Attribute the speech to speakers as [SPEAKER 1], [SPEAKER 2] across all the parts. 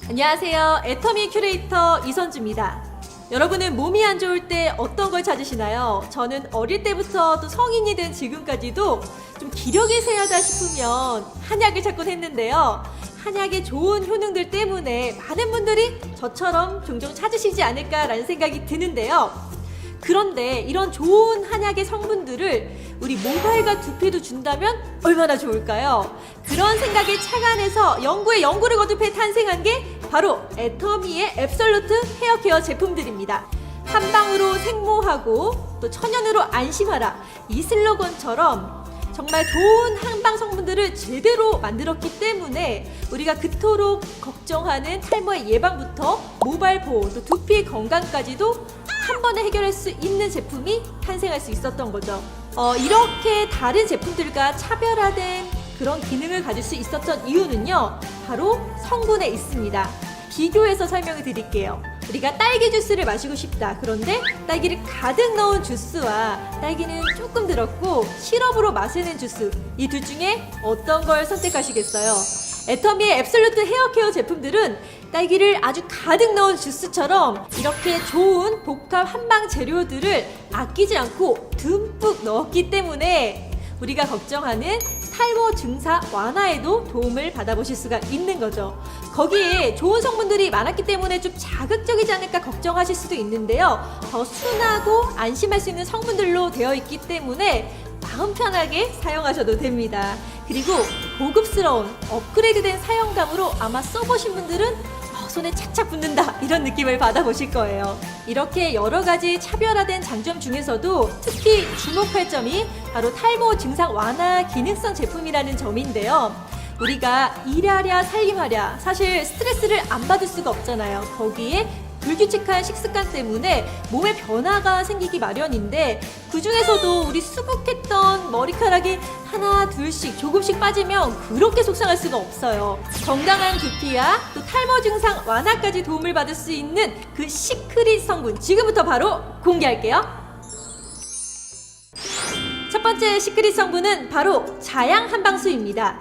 [SPEAKER 1] 안녕하세요. 애터미 큐레이터 이선주입니다. 여러분은 몸이 안 좋을 때 어떤 걸 찾으시나요? 저는 어릴 때부터 또 성인이 된 지금까지도 좀 기력이 세하다 싶으면 한약을 찾곤 했는데요. 한약의 좋은 효능들 때문에 많은 분들이 저처럼 종종 찾으시지 않을까라는 생각이 드는데요. 그런데 이런 좋은 한약의 성분들을 우리 모발과 두피도 준다면 얼마나 좋을까요? 그런 생각에 착안해서 연구를 거듭해 탄생한 게 바로 애터미의 앱솔루트 헤어케어 제품들입니다. 한 방으로 생모하고 또 천연으로 안심하라, 이 슬로건처럼 정말 좋은 한방 성분들을 제대로 만들었기 때문에 우리가 그토록 걱정하는 탈모의 예방부터 모발 보호, 또 두피의 건강까지도 한 번에 해결할 수 있는 제품이 탄생할 수 있었던 거죠. 이렇게 다른 제품들과 차별화된 그런 기능을 가질 수 있었던 이유는요, 바로 성분에 있습니다. 비교해서 설명을 드릴게요. 우리가 딸기 주스를 마시고 싶다. 그런데 딸기를 가득 넣은 주스와 딸기는 조금 들었고 시럽으로 마시는 주스, 이 둘 중에 어떤 걸 선택하시겠어요? 애터미의 앱솔루트 헤어케어 제품들은 딸기를 아주 가득 넣은 주스처럼 이렇게 좋은 복합 한방 재료들을 아끼지 않고 듬뿍 넣었기 때문에 우리가 걱정하는 탈모 증상 완화에도 도움을 받아보실 수가 있는 거죠. 거기에 좋은 성분들이 많았기 때문에 좀 자극적이지 않을까 걱정하실 수도 있는데요. 더 순하고 안심할 수 있는 성분들로 되어 있기 때문에 마음 편하게 사용하셔도 됩니다. 그리고 고급스러운 업그레이드된 사용감으로 아마 써보신 분들은 손에 착착 붙는다, 이런 느낌을 받아보실 거예요. 이렇게 여러 가지 차별화된 장점 중에서도 특히 주목할 점이 바로 탈모 증상 완화 기능성 제품이라는 점인데요. 우리가 일하랴 살림하랴 사실 스트레스를 안 받을 수가 없잖아요. 거기에 불규칙한 식습관 때문에 몸에 변화가 생기기 마련인데, 그 중에서도 우리 수북했던 머리카락이 하나 둘씩 조금씩 빠지면 그렇게 속상할 수가 없어요. 건강한 두피와 또 탈모 증상 완화까지 도움을 받을 수 있는 그 시크릿 성분, 지금부터 바로 공개할게요. 첫 번째 시크릿 성분은 바로 자양 한방수입니다.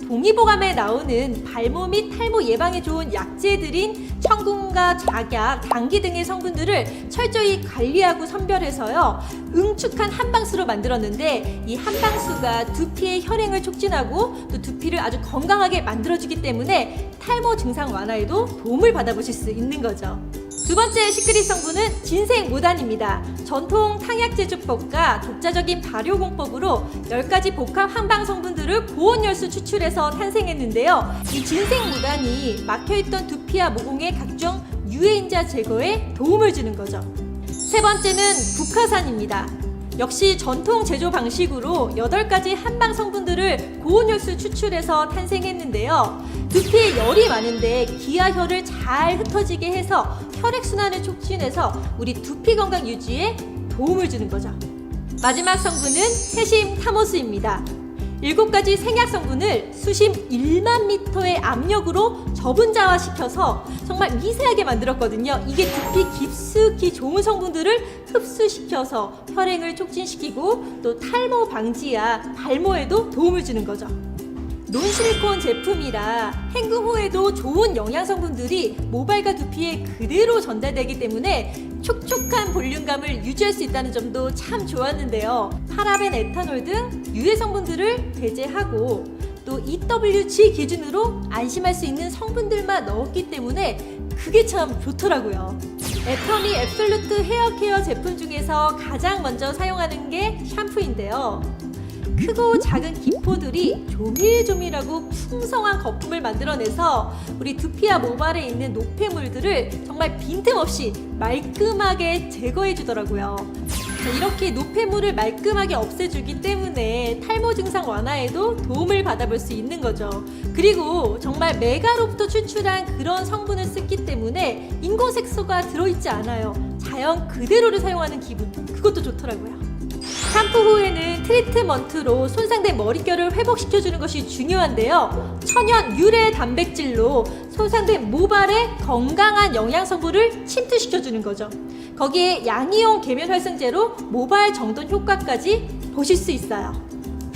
[SPEAKER 1] 동의보감에 나오는 발모 및 탈모 예방에 좋은 약재들인 청군과 작약, 당기 등의 성분들을 철저히 관리하고 선별해서요, 응축한 한방수로 만들었는데, 이 한방수가 두피의 혈행을 촉진하고 또 두피를 아주 건강하게 만들어주기 때문에 탈모 증상 완화에도 도움을 받아보실 수 있는 거죠. 두 번째 시크릿 성분은 진생모단입니다. 전통 탕약 제조법과 독자적인 발효공법으로 10가지 복합 한방 성분들을 고온열수 추출해서 탄생했는데요. 이 진생모단이 막혀있던 두피와 모공의 각종 유해인자 제거에 도움을 주는 거죠. 세 번째는 국화산입니다. 역시 전통 제조 방식으로 8가지 한방 성분들을 고온열수 추출해서 탄생했는데요. 두피에 열이 많은데 기와 혈을 잘 흩어지게 해서 혈액순환을 촉진해서 우리 두피 건강 유지에 도움을 주는 거죠. 마지막 성분은 세심 타모수입니다. 7가지 생약 성분을 수심 1만 미터의 압력으로 저분자화시켜서 정말 미세하게 만들었거든요. 이게 두피 깊숙이 좋은 성분들을 흡수시켜서 혈행을 촉진시키고 또 탈모 방지와 발모에도 도움을 주는 거죠. 논실리콘 제품이라 헹굼 후에도 좋은 영양 성분들이 모발과 두피에 그대로 전달되기 때문에 촉촉한 볼륨감을 유지할 수 있다는 점도 참 좋았는데요. 파라벤, 에탄올 등 유해 성분들을 배제하고 또 EWG 기준으로 안심할 수 있는 성분들만 넣었기 때문에 그게 참 좋더라고요. 애터미 앱솔루트 헤어케어 제품 중에서 가장 먼저 사용하는 게 샴푸인데요. 크고 작은 기포들이 조밀조밀하고 풍성한 거품을 만들어내서 우리 두피와 모발에 있는 노폐물들을 정말 빈틈없이 말끔하게 제거해 주더라고요. 이렇게 노폐물을 말끔하게 없애주기 때문에 탈모 증상 완화에도 도움을 받아볼 수 있는 거죠. 그리고 정말 메가로부터 추출한 그런 성분을 쓰기 때문에 인공색소가 들어있지 않아요. 자연 그대로를 사용하는 기분, 그것도 좋더라고요. 샴푸 후에는 트리트먼트로 손상된 머릿결을 회복시켜주는 것이 중요한데요. 천연 유래 단백질로 손상된 모발에 건강한 영양성분을 침투시켜주는 거죠. 거기에 양이온 계면 활성제로 모발 정돈 효과까지 보실 수 있어요.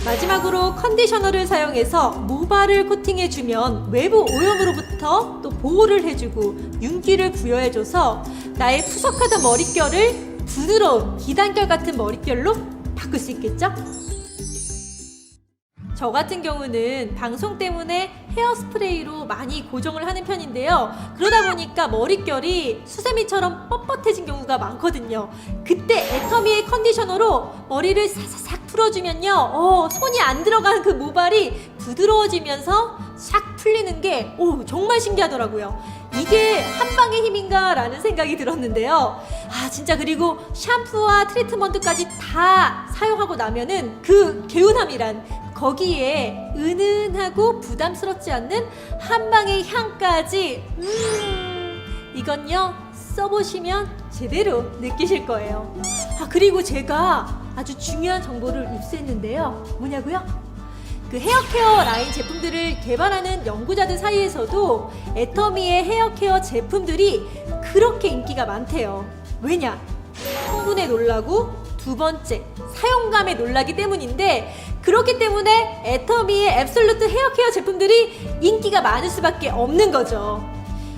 [SPEAKER 1] 마지막으로 컨디셔너를 사용해서 모발을 코팅해주면 외부 오염으로부터 또 보호를 해주고 윤기를 부여해줘서 나의 푸석하던 머릿결을 부드러운 비단결 같은 머릿결로 바꿀 수 있겠죠? 저 같은 경우는 방송 때문에 헤어스프레이로 많이 고정을 하는 편인데요. 그러다 보니까 머릿결이 수세미처럼 뻣뻣해진 경우가 많거든요. 그때 애터미의 컨디셔너로 머리를 사사삭 풀어주면요, 손이 안 들어가는 그 모발이 부드러워지면서 싹 풀리는 게 정말 신기하더라고요. 이게 한방의 힘인가 라는 생각이 들었는데요. 진짜 그리고 샴푸와 트리트먼트까지 다 사용하고 나면은 그 개운함이란, 거기에 은은하고 부담스럽지 않는 한방의 향까지, 이건요 써보시면 제대로 느끼실 거예요. 그리고 제가 아주 중요한 정보를 입수했는데요. 뭐냐고요? 그 헤어케어 라인 제품들을 개발하는 연구자들 사이에서도 애터미의 헤어케어 제품들이 그렇게 인기가 많대요. 왜냐? 성분에 놀라고, 두 번째, 사용감에 놀라기 때문인데, 그렇기 때문에 애터미의 앱솔루트 헤어케어 제품들이 인기가 많을 수밖에 없는 거죠.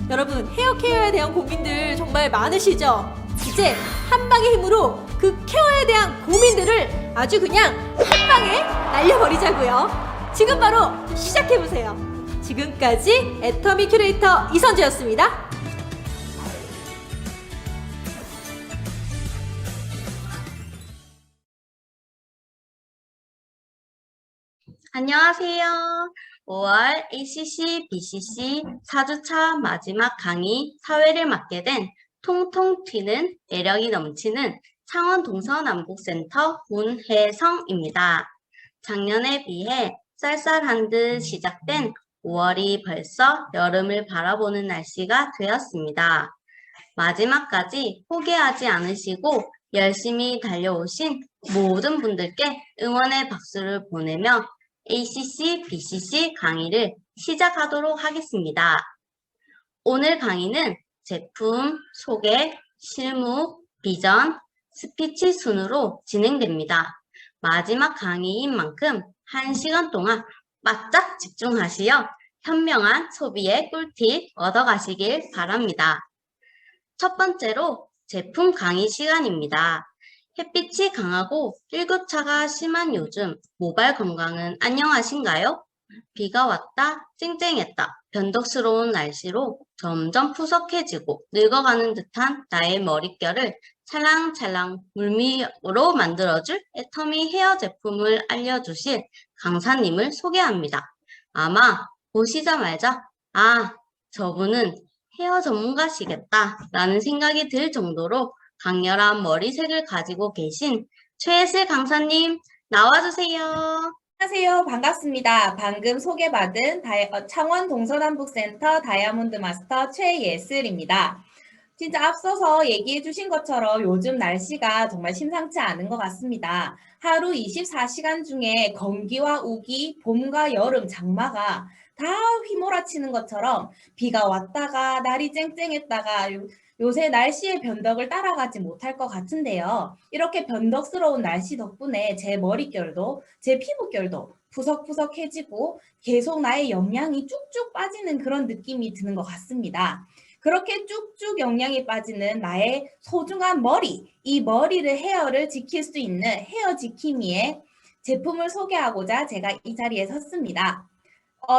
[SPEAKER 1] 여러분, 헤어케어에 대한 고민들 정말 많으시죠? 이제 한방의 힘으로 그 케어에 대한 고민들을 아주 그냥 한방에 날려버리자고요. 지금 바로 시작해보세요. 지금까지 애터미 큐레이터 이선주였습니다.
[SPEAKER 2] 안녕하세요. 5월 ACC, BCC 4주차 마지막 강의 사회를 맡게 된 통통 튀는 매력이 넘치는 창원 동서남북센터 문혜성입니다. 작년에 비해 쌀쌀한 듯 시작된 5월이 벌써 여름을 바라보는 날씨가 되었습니다. 마지막까지 포기하지 않으시고 열심히 달려오신 모든 분들께 응원의 박수를 보내며 ACC, BCC 강의를 시작하도록 하겠습니다. 오늘 강의는 제품, 소개, 실무, 비전, 스피치 순으로 진행됩니다. 마지막 강의인 만큼 1시간 동안 바짝 집중하시어 현명한 소비의 꿀팁 얻어가시길 바랍니다. 첫 번째로 제품 강의 시간입니다. 햇빛이 강하고 일교차가 심한 요즘 모발 건강은 안녕하신가요? 비가 왔다 쨍쨍했다 변덕스러운 날씨로 점점 푸석해지고 늙어가는 듯한 나의 머릿결을 찰랑찰랑 물미로 만들어줄 애터미 헤어 제품을 알려주실 강사님을 소개합니다. 아마 보시자마자 저분은 헤어 전문가시겠다 라는 생각이 들 정도로 강렬한 머리색을 가지고 계신 최예슬 강사님 나와주세요.
[SPEAKER 3] 안녕하세요. 반갑습니다. 방금 소개받은 창원 동서남북센터 다이아몬드 마스터 최예슬입니다. 진짜 앞서서 얘기해 주신 것처럼 요즘 날씨가 정말 심상치 않은 것 같습니다. 하루 24시간 중에 건기와 우기, 봄과 여름, 장마가 다 휘몰아치는 것처럼 비가 왔다가 날이 쨍쨍했다가 요새 날씨의 변덕을 따라가지 못할 것 같은데요. 이렇게 변덕스러운 날씨 덕분에 제 머릿결도 제 피부결도 푸석푸석해지고 계속 나의 영양이 쭉쭉 빠지는 그런 느낌이 드는 것 같습니다. 그렇게 쭉쭉 영양이 빠지는 나의 소중한 머리, 이 머리를 헤어를 지킬 수 있는 헤어 지킴이의 제품을 소개하고자 제가 이 자리에 섰습니다.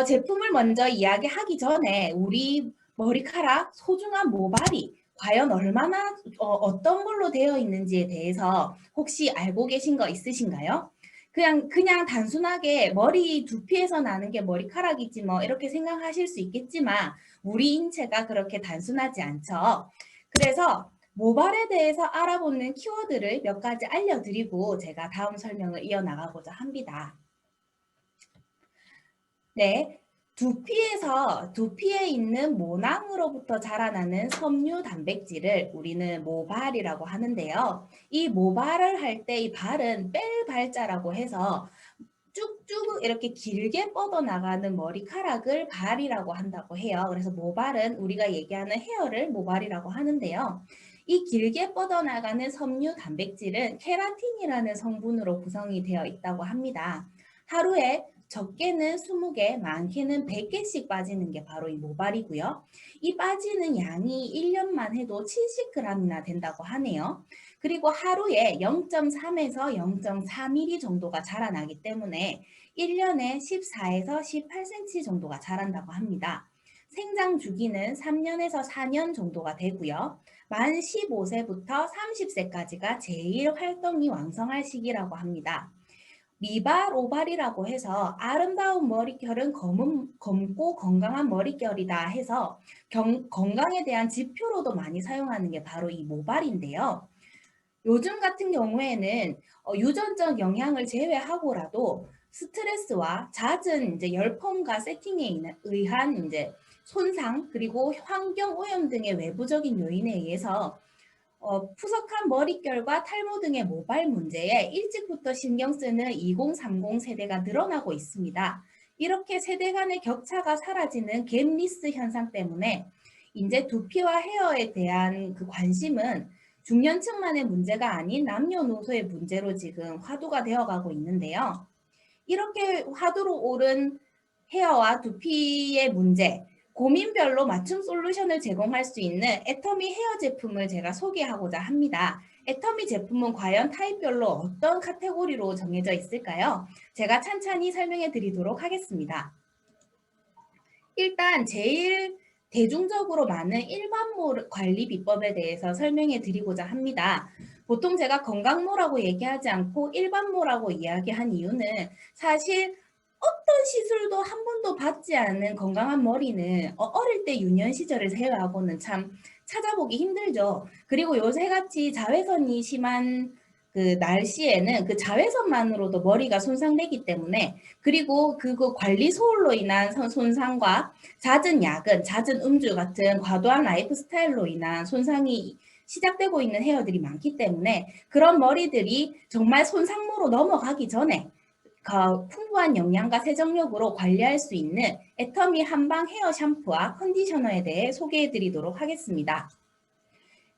[SPEAKER 3] 제품을 먼저 이야기하기 전에 우리 머리카락, 소중한 모발이 과연 얼마나 어떤 걸로 되어 있는지에 대해서 혹시 알고 계신 거 있으신가요? 그냥 단순하게 머리 두피에서 나는 게 머리카락이지 뭐 이렇게 생각하실 수 있겠지만 우리 인체가 그렇게 단순하지 않죠. 그래서 모발에 대해서 알아보는 키워드를 몇 가지 알려드리고 제가 다음 설명을 이어나가고자 합니다. 네. 두피에 있는 모낭으로부터 자라나는 섬유 단백질을 우리는 모발이라고 하는데요. 이 모발을 할 때 이 발은 뺄 발자라고 해서 쭉쭉 이렇게 길게 뻗어나가는 머리카락을 발이라고 한다고 해요. 그래서 모발은 우리가 얘기하는 헤어를 모발이라고 하는데요. 이 길게 뻗어나가는 섬유 단백질은 케라틴이라는 성분으로 구성이 되어 있다고 합니다. 하루에 적게는 20개, 많게는 100개씩 빠지는 게 바로 이 모발이고요. 이 빠지는 양이 1년만 해도 70g이나 된다고 하네요. 그리고 하루에 0.3에서 0.4mm 정도가 자라나기 때문에 1년에 14에서 18cm 정도가 자란다고 합니다. 생장 주기는 3년에서 4년 정도가 되고요. 만 15세부터 30세까지가 제일 활동이 왕성할 시기라고 합니다. 미발, 오발이라고 해서 아름다운 머릿결은 검고 건강한 머릿결이다 해서 건강에 대한 지표로도 많이 사용하는 게 바로 이 모발인데요. 요즘 같은 경우에는 유전적 영향을 제외하고라도 스트레스와 잦은 이제 열펌과 세팅에 의한 이제 손상 그리고 환경 오염 등의 외부적인 요인에 의해서 푸석한 머릿결과 탈모 등의 모발 문제에 일찍부터 신경 쓰는 2030 세대가 늘어나고 있습니다. 이렇게 세대 간의 격차가 사라지는 갭리스 현상 때문에 이제 두피와 헤어에 대한 그 관심은 중년층만의 문제가 아닌 남녀노소의 문제로 지금 화두가 되어가고 있는데요. 이렇게 화두로 오른 헤어와 두피의 문제, 고민별로 맞춤 솔루션을 제공할 수 있는 애터미 헤어 제품을 제가 소개하고자 합니다. 애터미 제품은 과연 타입별로 어떤 카테고리로 정해져 있을까요? 제가 찬찬히 설명해 드리도록 하겠습니다. 일단 제일 대중적으로 많은 일반모 관리 비법에 대해서 설명해 드리고자 합니다. 보통 제가 건강모라고 얘기하지 않고 일반모라고 이야기한 이유는 사실 어떤 시술도 한 번도 받지 않은 건강한 머리는 어릴 때 유년 시절을 제외하고는 참 찾아보기 힘들죠. 그리고 요새같이 자외선이 심한 그 날씨에는 그 자외선만으로도 머리가 손상되기 때문에 그리고 그 관리 소홀로 인한 손상과 잦은 야근, 잦은 음주 같은 과도한 라이프 스타일로 인한 손상이 시작되고 있는 헤어들이 많기 때문에 그런 머리들이 정말 손상모로 넘어가기 전에 풍부한 영양과 세정력으로 관리할 수 있는 애터미 한방 헤어 샴푸와 컨디셔너에 대해 소개해 드리도록 하겠습니다.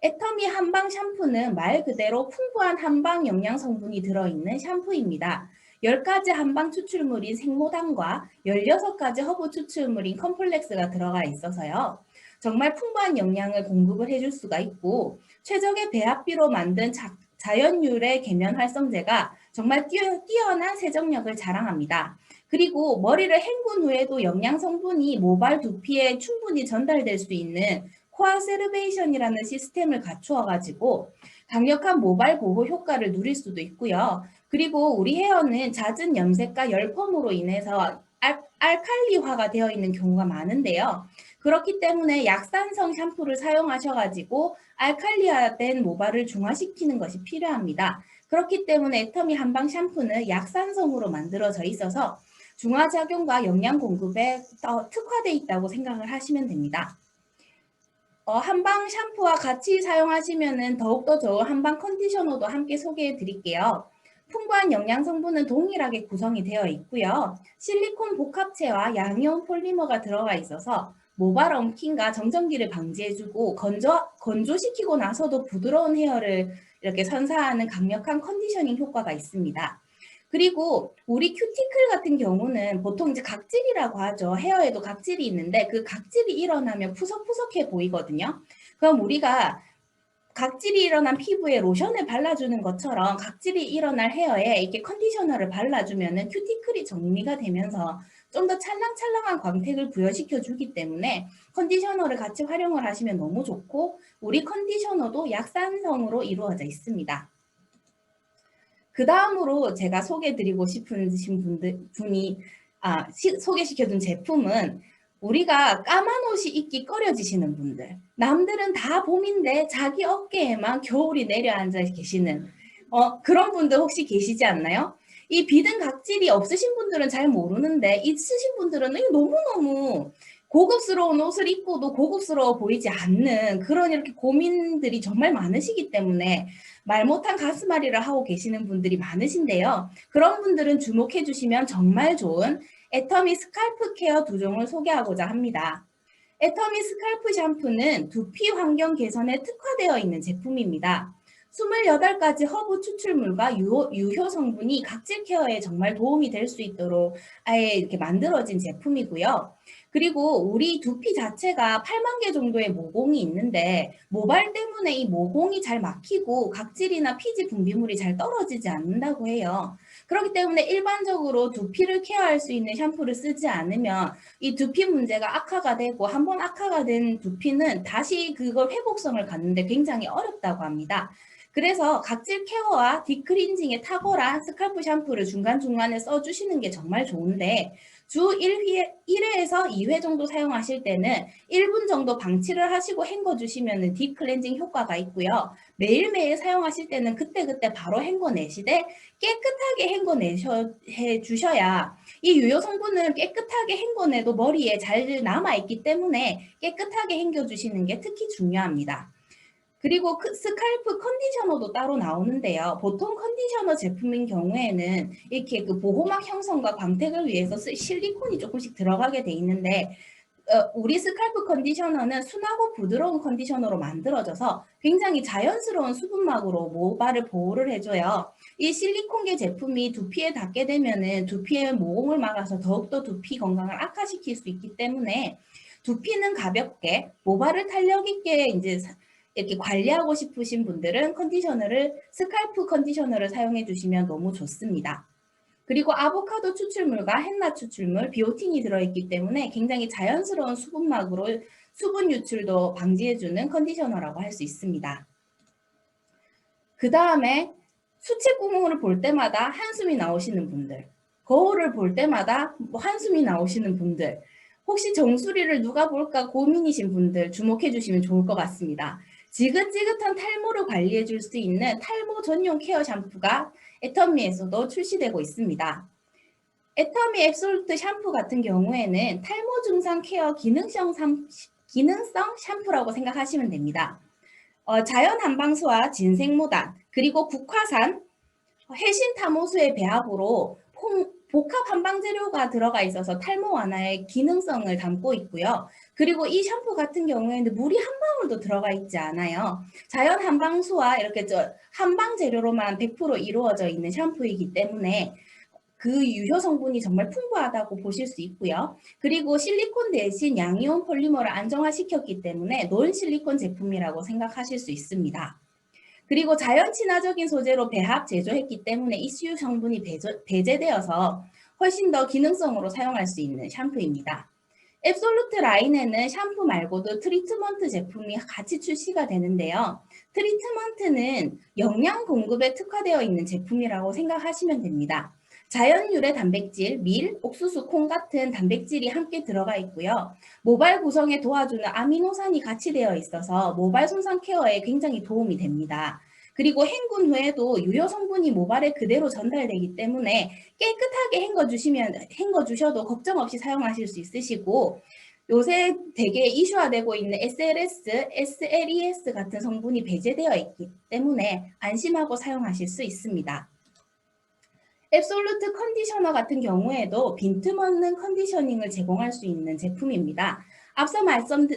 [SPEAKER 3] 애터미 한방 샴푸는 말 그대로 풍부한 한방 영양 성분이 들어있는 샴푸입니다. 10가지 한방 추출물인 생모당과 16가지 허브 추출물인 컴플렉스가 들어가 있어서요. 정말 풍부한 영양을 공급을 해줄 수가 있고 최적의 배합비로 만든 자연유래 계면 활성제가 정말 뛰어난 세정력을 자랑합니다. 그리고 머리를 헹군 후에도 영양 성분이 모발 두피에 충분히 전달될 수 있는 코아세르베이션이라는 시스템을 갖추어 가지고 강력한 모발 보호 효과를 누릴 수도 있고요. 그리고 우리 헤어는 잦은 염색과 열펌으로 인해서 알칼리화가 되어 있는 경우가 많은데요. 그렇기 때문에 약산성 샴푸를 사용하셔가지고 알칼리화된 모발을 중화시키는 것이 필요합니다. 그렇기 때문에 애터미 한방 샴푸는 약산성으로 만들어져 있어서 중화작용과 영양 공급에 특화되어 있다고 생각을 하시면 됩니다. 한방 샴푸와 같이 사용하시면 더욱더 좋은 한방 컨디셔너도 함께 소개해 드릴게요. 풍부한 영양 성분은 동일하게 구성이 되어 있고요. 실리콘 복합체와 양이온 폴리머가 들어가 있어서 모발 엉킴과 정전기를 방지해주고 건조시키고 나서도 부드러운 헤어를 이렇게 선사하는 강력한 컨디셔닝 효과가 있습니다. 그리고 우리 큐티클 같은 경우는 보통 이제 각질이라고 하죠. 헤어에도 각질이 있는데 그 각질이 일어나면 푸석푸석해 보이거든요. 그럼 우리가 각질이 일어난 피부에 로션을 발라주는 것처럼 각질이 일어날 헤어에 이렇게 컨디셔너를 발라주면은 큐티클이 정리가 되면서 좀 더 찰랑찰랑한 광택을 부여시켜 주기 때문에 컨디셔너를 같이 활용을 하시면 너무 좋고 우리 컨디셔너도 약산성으로 이루어져 있습니다. 그 다음으로 제가 소개드리고 싶은 분이 소개시켜준 제품은 우리가 까만 옷이 입기 꺼려지시는 분들, 남들은 다 봄인데 자기 어깨에만 겨울이 내려앉아 계시는 그런 분들 혹시 계시지 않나요? 이 비등 각질이 없으신 분들은 잘 모르는데 있으신 분들은 너무너무 고급스러운 옷을 입고도 고급스러워 보이지 않는 그런 이렇게 고민들이 정말 많으시기 때문에 말 못한 가슴앓이를 하고 계시는 분들이 많으신데요. 그런 분들은 주목해 주시면 정말 좋은 애터미 스칼프 케어 2종을 소개하고자 합니다. 애터미 스칼프 샴푸는 두피 환경 개선에 특화되어 있는 제품입니다. 28가지 허브 추출물과 유효 성분이 각질 케어에 정말 도움이 될 수 있도록 아예 이렇게 만들어진 제품이고요. 그리고 우리 두피 자체가 8만 개 정도의 모공이 있는데 모발 때문에 이 모공이 잘 막히고 각질이나 피지 분비물이 잘 떨어지지 않는다고 해요. 그렇기 때문에 일반적으로 두피를 케어할 수 있는 샴푸를 쓰지 않으면 이 두피 문제가 악화가 되고 한번 악화가 된 두피는 다시 그걸 회복성을 갖는데 굉장히 어렵다고 합니다. 그래서 각질 케어와 딥클렌징에 탁월한 스칼프 샴푸를 중간중간에 써주시는 게 정말 좋은데 주 1회에서 2회 정도 사용하실 때는 1분 정도 방치를 하시고 헹궈주시면 딥클렌징 효과가 있고요. 매일매일 사용하실 때는 그때그때 바로 헹궈내시되 깨끗하게 주셔야 이 유효 성분은 깨끗하게 헹궈내도 머리에 잘 남아있기 때문에 깨끗하게 헹궈주시는 게 특히 중요합니다. 그리고 스칼프 컨디셔너도 따로 나오는데요. 보통 컨디셔너 제품인 경우에는 이렇게 그 보호막 형성과 광택을 위해서 실리콘이 조금씩 들어가게 돼 있는데 우리 스칼프 컨디셔너는 순하고 부드러운 컨디셔너로 만들어져서 굉장히 자연스러운 수분막으로 모발을 보호를 해줘요. 이 실리콘계 제품이 두피에 닿게 되면은 두피의 모공을 막아서 더욱더 두피 건강을 악화시킬 수 있기 때문에 두피는 가볍게 모발을 탄력 있게 이제 이렇게 관리하고 싶으신 분들은 스칼프 컨디셔너를 사용해 주시면 너무 좋습니다. 그리고 아보카도 추출물과 헨나 추출물, 비오틴이 들어있기 때문에 굉장히 자연스러운 수분막으로 수분 유출도 방지해주는 컨디셔너라고 할 수 있습니다. 그 다음에 수채구멍을 볼 때마다 한숨이 나오시는 분들, 거울을 볼 때마다 한숨이 나오시는 분들, 혹시 정수리를 누가 볼까 고민이신 분들 주목해 주시면 좋을 것 같습니다. 지긋지긋한 탈모를 관리해 줄 수 있는 탈모 전용 케어 샴푸가 애터미에서도 출시되고 있습니다. 애터미 앱솔루트 샴푸 같은 경우에는 탈모 증상 케어 기능성 샴푸라고 생각하시면 됩니다. 자연 한방수와 진생모단, 그리고 국화산, 해신 탐호수의 배합으로 복합 한방 재료가 들어가 있어서 탈모 완화의 기능성을 담고 있고요. 그리고 이 샴푸 같은 경우에는 물이 한 방울도 들어가 있지 않아요. 자연 한방수와 이렇게 한방 재료로만 100% 이루어져 있는 샴푸이기 때문에 그 유효 성분이 정말 풍부하다고 보실 수 있고요. 그리고 실리콘 대신 양이온 폴리머를 안정화시켰기 때문에 논 실리콘 제품이라고 생각하실 수 있습니다. 그리고 자연 친화적인 소재로 배합 제조했기 때문에 ECU 성분이 배제되어서 훨씬 더 기능성으로 사용할 수 있는 샴푸입니다. 앱솔루트 라인에는 샴푸 말고도 트리트먼트 제품이 같이 출시가 되는데요. 트리트먼트는 영양 공급에 특화되어 있는 제품이라고 생각하시면 됩니다. 자연 유래 단백질, 밀, 옥수수, 콩 같은 단백질이 함께 들어가 있고요. 모발 구성에 도와주는 아미노산이 같이 되어 있어서 모발 손상 케어에 굉장히 도움이 됩니다. 그리고 헹군 후에도 유효 성분이 모발에 그대로 전달되기 때문에 깨끗하게 헹궈주셔도 걱정 없이 사용하실 수 있으시고 요새 되게 이슈화되고 있는 SLS, SLES 같은 성분이 배제되어 있기 때문에 안심하고 사용하실 수 있습니다. 앱솔루트 컨디셔너 같은 경우에도 빈틈없는 컨디셔닝을 제공할 수 있는 제품입니다. 앞서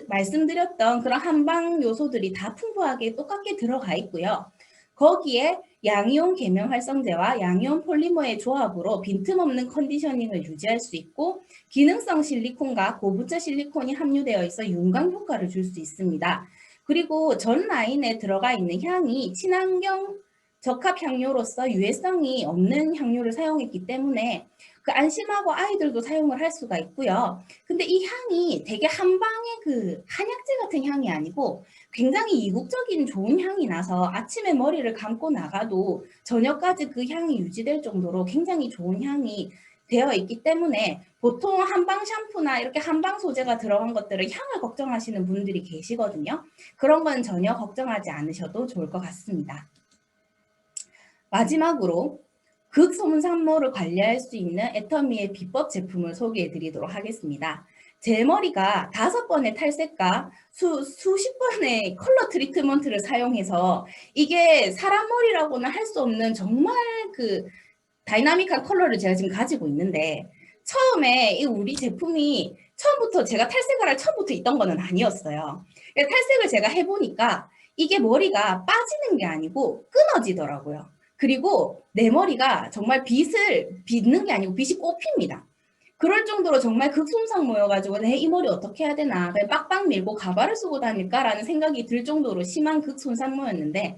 [SPEAKER 3] 말씀드렸던 그런 한방 요소들이 다 풍부하게 똑같게 들어가 있고요. 거기에 양이온 계면 활성제와 양이온 폴리머의 조합으로 빈틈없는 컨디셔닝을 유지할 수 있고 기능성 실리콘과 고부처 실리콘이 함유되어 있어 윤광 효과를 줄 수 있습니다. 그리고 전 라인에 들어가 있는 향이 친환경 적합 향료로서 유해성이 없는 향료를 사용했기 때문에 그 안심하고 아이들도 사용을 할 수가 있고요. 근데 이 향이 되게 한방의 그 한약재 같은 향이 아니고 굉장히 이국적인 좋은 향이 나서 아침에 머리를 감고 나가도 저녁까지 그 향이 유지될 정도로 굉장히 좋은 향이 되어 있기 때문에 보통 한방 샴푸나 이렇게 한방 소재가 들어간 것들을 향을 걱정하시는 분들이 계시거든요. 그런 건 전혀 걱정하지 않으셔도 좋을 것 같습니다. 마지막으로 극소문 산모를 관리할 수 있는 애터미의 비법 제품을 소개해 드리도록 하겠습니다. 제 머리가 5번의 탈색과 수십 번의 컬러 트리트먼트를 사용해서 이게 사람 머리라고는 할 수 없는 정말 그 다이나믹한 컬러를 제가 지금 가지고 있는데 처음에 이 우리 제품이 처음부터 제가 탈색을 할 처음부터 있던 거는 아니었어요. 탈색을 제가 해보니까 이게 머리가 빠지는 게 아니고 끊어지더라고요. 그리고 내 머리가 정말 빗을 빗는 게 아니고 빗이 꼽힙니다. 그럴 정도로 정말 극손상모여가지고 내 이 머리 어떻게 해야 되나 그냥 빡빡 밀고 가발을 쓰고 다닐까라는 생각이 들 정도로 심한 극손상모였는데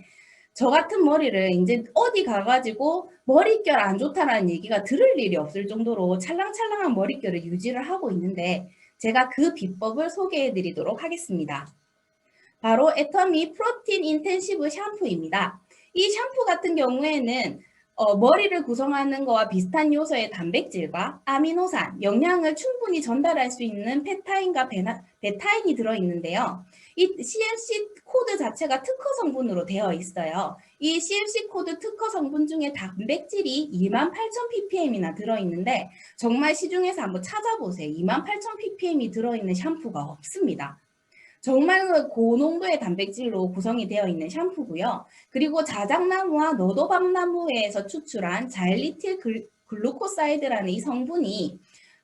[SPEAKER 3] 저 같은 머리를 이제 어디 가가지고 머릿결 안 좋다라는 얘기가 들을 일이 없을 정도로 찰랑찰랑한 머릿결을 유지를 하고 있는데 제가 그 비법을 소개해 드리도록 하겠습니다. 바로 애터미 프로틴 인텐시브 샴푸입니다. 이 샴푸 같은 경우에는 머리를 구성하는 것과 비슷한 요소의 단백질과 아미노산, 영양을 충분히 전달할 수 있는 페타인과 베타인이 들어있는데요. 이 CMC 코드 자체가 특허 성분으로 되어 있어요. 이 CMC 코드 특허 성분 중에 단백질이 28,000ppm이나 들어있는데 정말 시중에서 한번 찾아보세요. 28,000ppm이 들어있는 샴푸가 없습니다. 정말 고농도의 단백질로 구성이 되어 있는 샴푸고요. 그리고 자작나무와 너도박나무에서 추출한 자일리틸 글루코사이드라는 이 성분이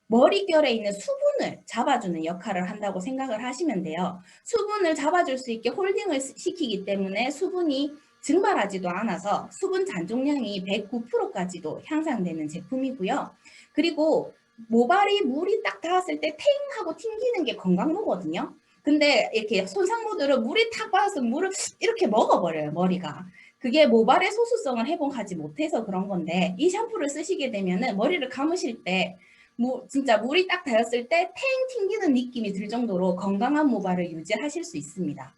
[SPEAKER 3] 머릿결에 있는 수분을 잡아주는 역할을 한다고 생각을 하시면 돼요. 수분을 잡아줄 수 있게 홀딩을 시키기 때문에 수분이 증발하지도 않아서 수분 잔존량이 109%까지도 향상되는 제품이고요. 그리고 모발이 물이 딱 닿았을 때 탱 하고 튕기는 게 건강모거든요. 근데 이렇게 손상모들은 물이 탁 받아서 물을 이렇게 먹어버려요, 머리가. 그게 모발의 소수성을 회복하지 못해서 그런 건데 이 샴푸를 쓰시게 되면은 머리를 감으실 때 진짜 물이 딱 닿았을 때 탱 튕기는 느낌이 들 정도로 건강한 모발을 유지하실 수 있습니다.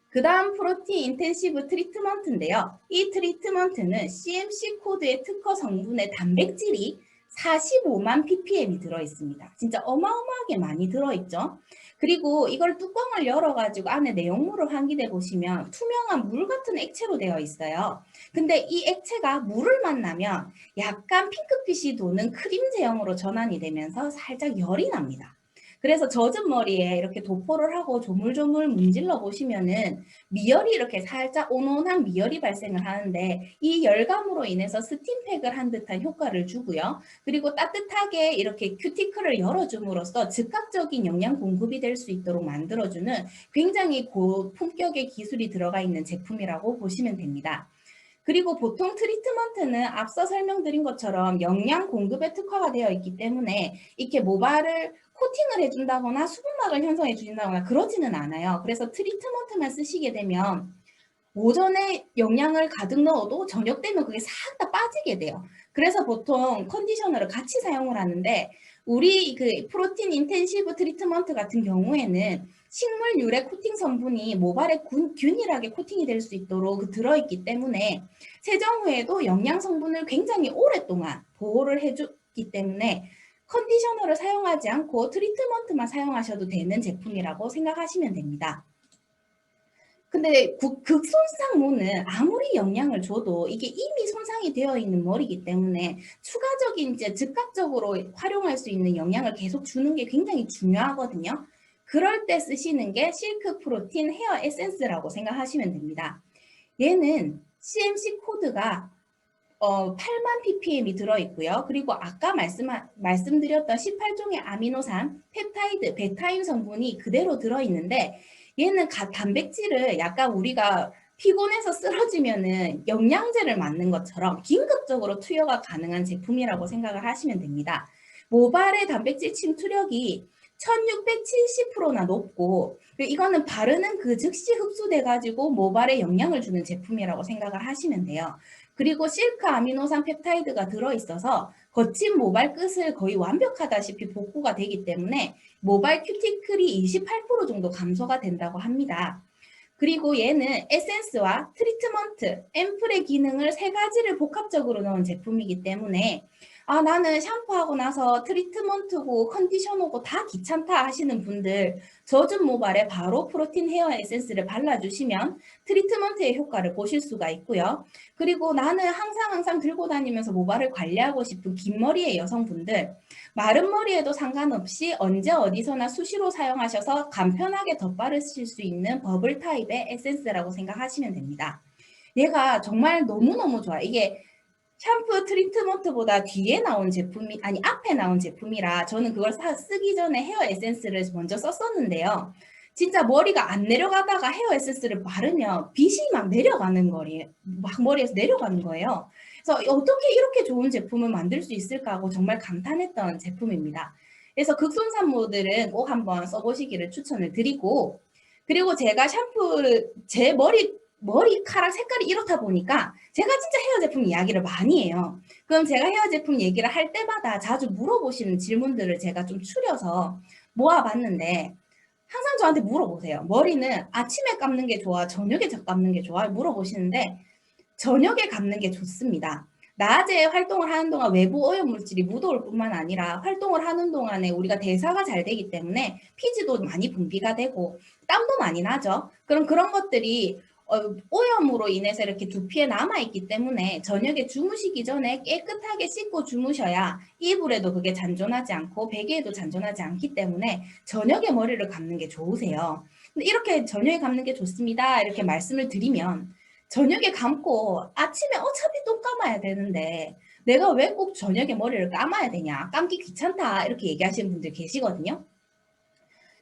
[SPEAKER 3] 그 다음 프로틴 인텐시브 트리트먼트인데요. 이 트리트먼트는 CMC 코드의 특허 성분의 단백질이 45만 ppm이 들어있습니다. 진짜 어마어마하게 많이 들어있죠. 그리고 이걸 뚜껑을 열어가지고 안에 내용물을 환기돼 보시면 투명한 물 같은 액체로 되어 있어요. 근데 이 액체가 물을 만나면 약간 핑크빛이 도는 크림 제형으로 전환이 되면서 살짝 열이 납니다. 그래서 젖은 머리에 이렇게 도포를 하고 조물조물 문질러 보시면은 미열이 이렇게 살짝 온온한 미열이 발생을 하는데 이 열감으로 인해서 스팀팩을 한 듯한 효과를 주고요. 그리고 따뜻하게 이렇게 큐티클을 열어줌으로써 즉각적인 영양 공급이 될 수 있도록 만들어주는 굉장히 고품격의 기술이 들어가 있는 제품이라고 보시면 됩니다. 그리고 보통 트리트먼트는 앞서 설명드린 것처럼 영양 공급에 특화가 되어 있기 때문에 이렇게 모발을 코팅을 해준다거나 수분막을 형성해 주신다거나 그러지는 않아요. 그래서 트리트먼트만 쓰시게 되면 오전에 영양을 가득 넣어도 저녁 되면 그게 싹 다 빠지게 돼요. 그래서 보통 컨디셔너를 같이 사용을 하는데 우리 그 프로틴 인텐시브 트리트먼트 같은 경우에는 식물 유래 코팅 성분이 모발에 균일하게 코팅이 될 수 있도록 들어있기 때문에 세정 후에도 영양 성분을 굉장히 오랫동안 보호를 해주기 때문에 컨디셔너를 사용하지 않고 트리트먼트만 사용하셔도 되는 제품이라고 생각하시면 됩니다. 근데 극손상모는 아무리 영양을 줘도 이게 이미 손상이 되어 있는 머리이기 때문에 추가적인 이제 즉각적으로 활용할 수 있는 영양을 계속 주는 게 굉장히 중요하거든요. 그럴 때 쓰시는 게 실크 프로틴 헤어 에센스라고 생각하시면 됩니다. 얘는 CMC 코드가 8만 ppm이 들어있고요. 그리고 아까 말씀드렸던 18종의 아미노산, 펩타이드, 베타인 성분이 그대로 들어있는데 얘는 단백질을 약간 우리가 피곤해서 쓰러지면은 영양제를 맞는 것처럼 긴급적으로 투여가 가능한 제품이라고 생각을 하시면 됩니다. 모발의 단백질 침투력이 1670%나 높고 이거는 바르는 그 즉시 흡수돼가지고 모발에 영향을 주는 제품이라고 생각을 하시면 돼요. 그리고 실크 아미노산 펩타이드가 들어있어서 거친 모발 끝을 거의 완벽하다시피 복구가 되기 때문에 모발 큐티클이 28% 정도 감소가 된다고 합니다. 그리고 얘는 에센스와 트리트먼트, 앰플의 기능을 세 가지를 복합적으로 넣은 제품이기 때문에 나는 샴푸하고 나서 트리트먼트고 컨디셔너고 다 귀찮다 하시는 분들 젖은 모발에 바로 프로틴 헤어 에센스를 발라주시면 트리트먼트의 효과를 보실 수가 있고요. 그리고 나는 항상 들고 다니면서 모발을 관리하고 싶은 긴 머리의 여성분들 마른 머리에도 상관없이 언제 어디서나 수시로 사용하셔서 간편하게 덧바르실 수 있는 버블 타입의 에센스라고 생각하시면 됩니다. 얘가 정말 너무너무 좋아요. 이게 샴푸 트리트먼트보다 뒤에 나온 제품이 앞에 나온 제품이라 저는 그걸 쓰기 전에 헤어 에센스를 먼저 썼었는데요. 진짜 머리가 안 내려가다가 헤어 에센스를 바르면 빗이 막 내려가는 거예요. 막 머리에서 내려가는 거예요. 그래서 어떻게 이렇게 좋은 제품을 만들 수 있을까 하고 정말 감탄했던 제품입니다. 그래서 극손산모들은 꼭 한번 써보시기를 추천을 드리고, 그리고 제가 제 머리카락 색깔이 이렇다 보니까 제가 진짜 헤어 제품 이야기를 많이 해요. 그럼 제가 헤어 제품 얘기를 할 때마다 자주 물어보시는 질문들을 제가 좀 추려서 모아봤는데, 항상 저한테 물어보세요. 머리는 아침에 감는 게 좋아, 저녁에 감는 게 좋아? 물어보시는데 저녁에 감는 게 좋습니다. 낮에 활동을 하는 동안 외부 오염물질이 묻어올 뿐만 아니라 활동을 하는 동안에 우리가 대사가 잘 되기 때문에 피지도 많이 분비가 되고 땀도 많이 나죠. 그럼 그런 것들이 오염으로 인해서 이렇게 두피에 남아있기 때문에 저녁에 주무시기 전에 깨끗하게 씻고 주무셔야 이불에도 그게 잔존하지 않고 베개에도 잔존하지 않기 때문에 저녁에 머리를 감는 게 좋으세요. 근데 이렇게 저녁에 감는 게 좋습니다. 이렇게 말씀을 드리면 저녁에 감고 아침에 어차피 또 감아야 되는데 내가 왜 꼭 저녁에 머리를 감아야 되냐? 감기 귀찮다. 이렇게 얘기하시는 분들 계시거든요.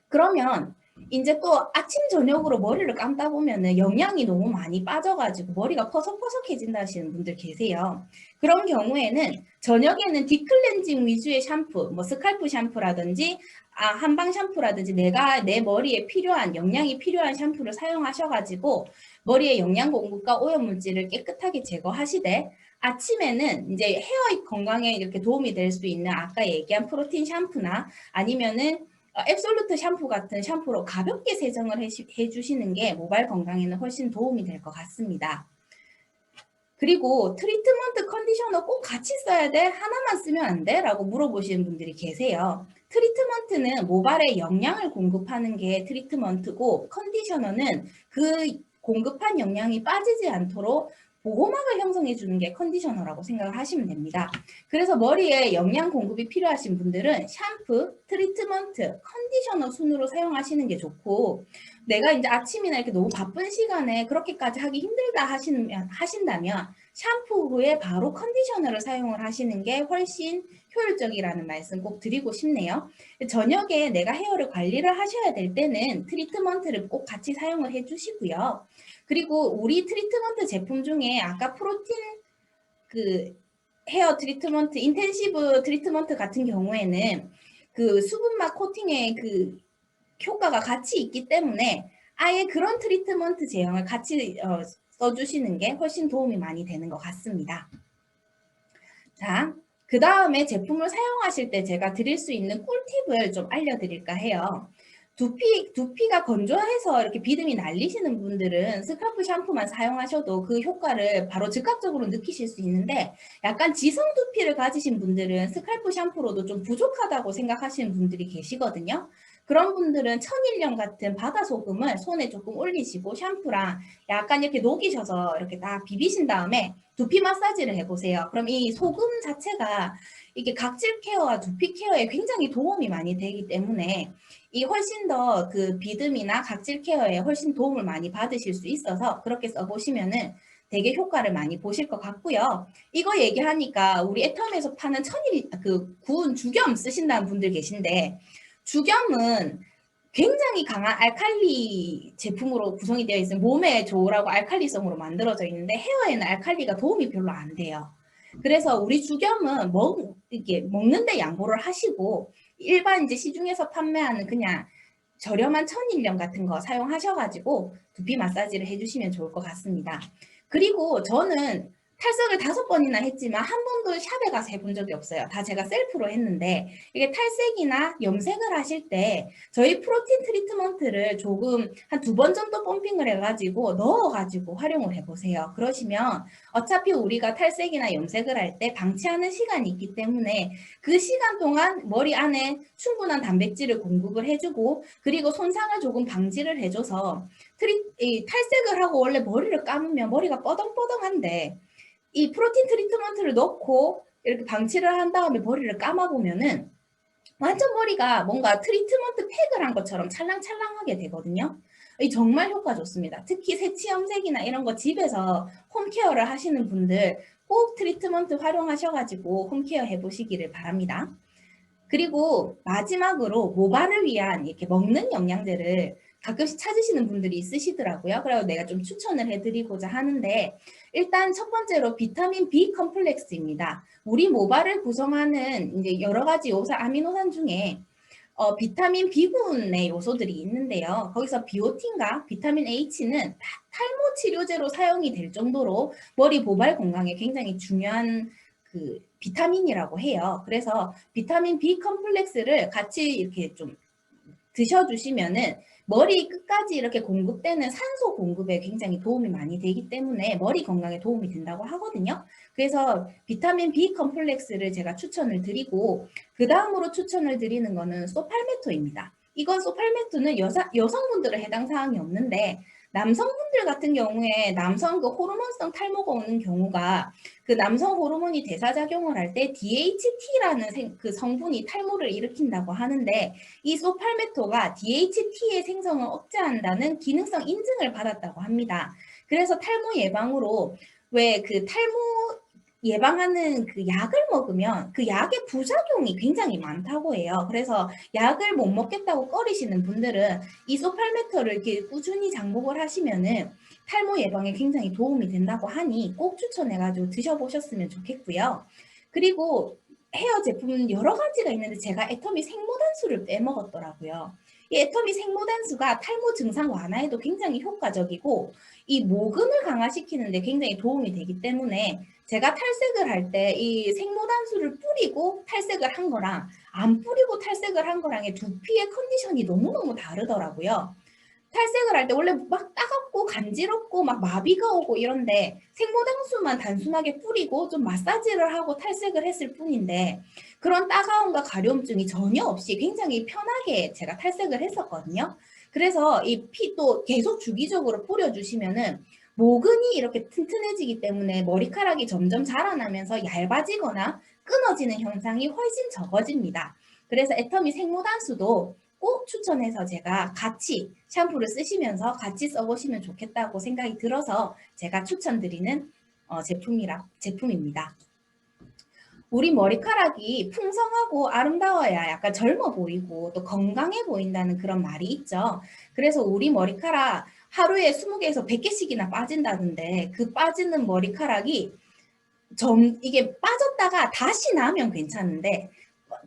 [SPEAKER 3] 그러면 이제 또 아침 저녁으로 머리를 감다 보면은 영양이 너무 많이 빠져가지고 머리가 퍼석퍼석해진다 하시는 분들 계세요. 그런 경우에는 저녁에는 딥클렌징 위주의 샴푸, 뭐 스칼프 샴푸라든지 한방 샴푸라든지 내가 내 머리에 필요한 영양이 필요한 샴푸를 사용하셔가지고 머리의 영양 공급과 오염물질을 깨끗하게 제거하시되, 아침에는 이제 헤어 건강에 이렇게 도움이 될 수 있는 아까 얘기한 프로틴 샴푸나 아니면은 앱솔루트 샴푸 같은 샴푸로 가볍게 세정을 해주시는 게 모발 건강에는 훨씬 도움이 될 것 같습니다. 그리고 트리트먼트 컨디셔너 꼭 같이 써야 돼? 하나만 쓰면 안 돼? 라고 물어보시는 분들이 계세요. 트리트먼트는 모발에 영양을 공급하는 게 트리트먼트고, 컨디셔너는 그 공급한 영양이 빠지지 않도록 보호막을 형성해 주는 게 컨디셔너라고 생각을 하시면 됩니다. 그래서 머리에 영양 공급이 필요하신 분들은 샴푸, 트리트먼트, 컨디셔너 순으로 사용하시는 게 좋고, 내가 이제 아침이나 이렇게 너무 바쁜 시간에 그렇게까지 하기 힘들다 하신다면 샴푸 후에 바로 컨디셔너를 사용을 하시는 게 훨씬 효율적이라는 말씀 꼭 드리고 싶네요. 저녁에 내가 헤어를 관리를 하셔야 될 때는 트리트먼트를 꼭 같이 사용을 해주시고요. 그리고 우리 트리트먼트 제품 중에 아까 프로틴 헤어 트리트먼트, 인텐시브 트리트먼트 같은 경우에는 그 수분막 코팅의 효과가 같이 있기 때문에 아예 그런 트리트먼트 제형을 같이 써주시는 게 훨씬 도움이 많이 되는 것 같습니다. 자, 그 다음에 제품을 사용하실 때 제가 드릴 수 있는 꿀팁을 좀 알려드릴까 해요. 두피가 건조해서 이렇게 비듬이 날리시는 분들은 스칼프 샴푸만 사용하셔도 그 효과를 바로 즉각적으로 느끼실 수 있는데, 약간 지성 두피를 가지신 분들은 스칼프 샴푸로도 좀 부족하다고 생각하시는 분들이 계시거든요. 그런 분들은 천일염 같은 바다소금을 손에 조금 올리시고 샴푸랑 약간 이렇게 녹이셔서 이렇게 딱 비비신 다음에 두피 마사지를 해보세요. 그럼 이 소금 자체가 이게 각질 케어와 두피 케어에 굉장히 도움이 많이 되기 때문에 이 훨씬 더 그 비듬이나 각질 케어에 훨씬 도움을 많이 받으실 수 있어서 그렇게 써보시면은 되게 효과를 많이 보실 것 같고요. 이거 얘기하니까 우리 애텀에서 파는 구운 죽염 쓰신다는 분들 계신데, 죽염은 굉장히 강한 알칼리 제품으로 구성이 되어 있으면 몸에 좋으라고 알칼리성으로 만들어져 있는데 헤어에는 알칼리가 도움이 별로 안 돼요. 그래서 우리 죽염은 이렇게 먹는데 양보를 하시고 일반 이제 시중에서 판매하는 그냥 저렴한 천일염 같은 거 사용하셔가지고 두피 마사지를 해주시면 좋을 것 같습니다. 그리고 저는 탈색을 5번이나 했지만 한 번도 샵에 가서 해본 적이 없어요. 다 제가 셀프로 했는데, 이게 탈색이나 염색을 하실 때 저희 프로틴 트리트먼트를 조금 한 2번 정도 펌핑을 해가지고 넣어가지고 활용을 해보세요. 그러시면 어차피 우리가 탈색이나 염색을 할 때 방치하는 시간이 있기 때문에 그 시간 동안 머리 안에 충분한 단백질을 공급을 해주고, 그리고 손상을 조금 방지를 해줘서 탈색을 하고 원래 머리를 감으면 머리가 뻐덩뻐덩한데 이 프로틴 트리트먼트를 넣고 이렇게 방치를 한 다음에 머리를 감아보면은 완전 머리가 뭔가 트리트먼트 팩을 한 것처럼 찰랑찰랑하게 되거든요. 정말 효과 좋습니다. 특히 새치 염색이나 이런 거 집에서 홈케어를 하시는 분들 꼭 트리트먼트 활용하셔가지고 홈케어 해보시기를 바랍니다. 그리고 마지막으로 모발을 위한 이렇게 먹는 영양제를 가끔씩 찾으시는 분들이 있으시더라고요. 그래서 내가 좀 추천을 해드리고자 하는데 일단 첫 번째로 비타민 B 컴플렉스입니다. 우리 모발을 구성하는 이제 여러 가지 아미노산 중에 비타민 B군의 요소들이 있는데요. 거기서 비오틴과 비타민 H는 탈모 치료제로 사용이 될 정도로 머리 모발 건강에 굉장히 중요한 그 비타민이라고 해요. 그래서 비타민 B 컴플렉스를 같이 이렇게 좀 드셔주시면은 머리 끝까지 이렇게 공급되는 산소 공급에 굉장히 도움이 많이 되기 때문에 머리 건강에 도움이 된다고 하거든요. 그래서 비타민 B 컴플렉스를 제가 추천을 드리고 그 다음으로 추천을 드리는 거는 소팔메토입니다. 이건 소팔메토는 여성분들은 해당 사항이 없는데 남성분들 같은 경우에 남성 그 호르몬성 탈모가 오는 경우가 그 남성 호르몬이 대사작용을 할 때 DHT라는 그 성분이 탈모를 일으킨다고 하는데 이 소팔메토가 DHT의 생성을 억제한다는 기능성 인증을 받았다고 합니다. 그래서 탈모 예방으로 왜 그 탈모 예방하는 그 약을 먹으면 그 약의 부작용이 굉장히 많다고 해요. 그래서 약을 못 먹겠다고 꺼리시는 분들은 이 소팔메토를 이렇게 꾸준히 장복을 하시면은 탈모 예방에 굉장히 도움이 된다고 하니 꼭 추천해가지고 드셔보셨으면 좋겠고요. 그리고 헤어 제품 여러 가지가 있는데 제가 애터미 생모단수를 빼먹었더라고요. 이 애터미 생모단수가 탈모 증상 완화에도 굉장히 효과적이고 이 모근을 강화시키는데 굉장히 도움이 되기 때문에 제가 탈색을 할 때 이 생모단수를 뿌리고 탈색을 한 거랑 안 뿌리고 탈색을 한 거랑의 두피의 컨디션이 너무너무 다르더라고요. 탈색을 할 때 원래 막 따갑고 간지럽고 막 마비가 오고 이런데 생모단수만 단순하게 뿌리고 좀 마사지를 하고 탈색을 했을 뿐인데 그런 따가움과 가려움증이 전혀 없이 굉장히 편하게 제가 탈색을 했었거든요. 그래서 이 피 또 계속 주기적으로 뿌려주시면은 모근이 이렇게 튼튼해지기 때문에 머리카락이 점점 자라나면서 얇아지거나 끊어지는 현상이 훨씬 적어집니다. 그래서 애터미 생모단수도 꼭 추천해서 제가 같이 샴푸를 쓰시면서 같이 써보시면 좋겠다고 생각이 들어서 제가 추천드리는 제품입니다. 우리 머리카락이 풍성하고 아름다워야 약간 젊어 보이고 또 건강해 보인다는 그런 말이 있죠. 그래서 우리 머리카락 하루에 20개에서 100개씩이나 빠진다던데 그 빠지는 머리카락이 이게 빠졌다가 다시 나면 괜찮은데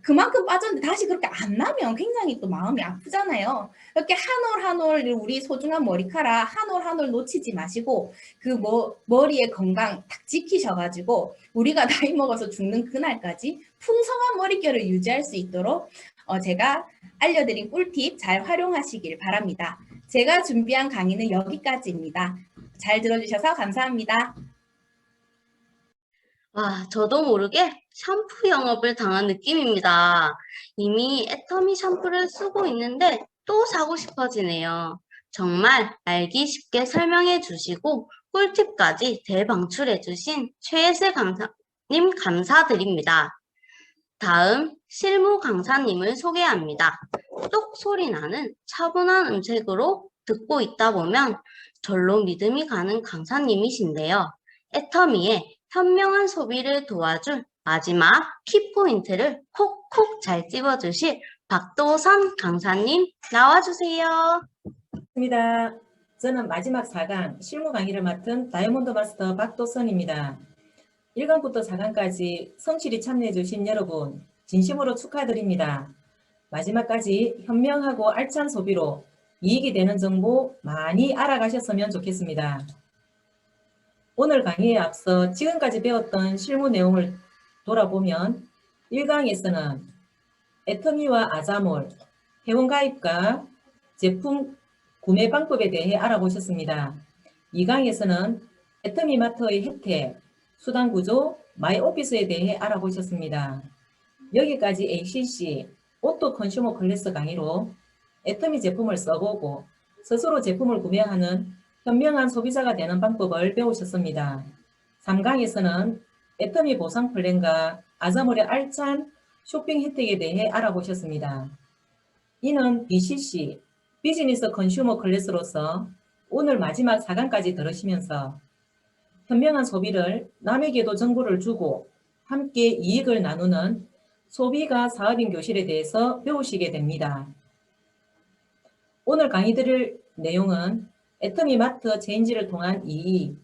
[SPEAKER 3] 그만큼 빠졌는데 다시 그렇게 안 나면 굉장히 또 마음이 아프잖아요. 이렇게 한 올 한 올 우리 소중한 머리카락 한 올 한 올 놓치지 마시고 그 머리의 건강 딱 지키셔가지고 우리가 나이 먹어서 죽는 그날까지 풍성한 머릿결을 유지할 수 있도록 제가 알려드린 꿀팁 잘 활용하시길 바랍니다. 제가 준비한 강의는 여기까지입니다. 잘 들어주셔서 감사합니다.
[SPEAKER 2] 와, 저도 모르게 샴푸 영업을 당한 느낌입니다. 이미 애터미 샴푸를 쓰고 있는데 또 사고 싶어지네요. 정말 알기 쉽게 설명해 주시고 꿀팁까지 대방출해 주신 최예슬 강사님 감사드립니다. 다음 실무 강사님을 소개합니다. 똑 소리 나는 차분한 음색으로 듣고 있다 보면 절로 믿음이 가는 강사님이신데요. 애터미의 현명한 소비를 도와줄 마지막 키포인트를 콕콕 잘 찝어주실 박도선 강사님 나와주세요.
[SPEAKER 4] 입니다. 저는 마지막 4강 실무 강의를 맡은 다이아몬드 마스터 박도선입니다. 1강부터 4강까지 성실히 참여해 주신 여러분 진심으로 축하드립니다. 마지막까지 현명하고 알찬 소비로 이익이 되는 정보 많이 알아가셨으면 좋겠습니다. 오늘 강의에 앞서 지금까지 배웠던 실무 내용을 돌아보면 1강에서는 애터미와 아자몰, 회원가입과 제품 구매 방법에 대해 알아보셨습니다. 2강에서는 애터미 마트의 혜택, 수당 구조, 마이 오피스에 대해 알아보셨습니다. 여기까지 ACC, 오토 컨슈머 클래스 강의로 애터미 제품을 써보고 스스로 제품을 구매하는 현명한 소비자가 되는 방법을 배우셨습니다. 3강에서는 애터미 보상 플랜과 아자몰의 알찬 쇼핑 혜택에 대해 알아보셨습니다. 이는 BCC, 비즈니스 컨슈머 클래스로서 오늘 마지막 4강까지 들으시면서 현명한 소비를 남에게도 정보를 주고 함께 이익을 나누는 소비가 사업인 교실에 대해서 배우시게 됩니다. 오늘 강의 드릴 내용은 애터미 마트 체인지를 통한 이익,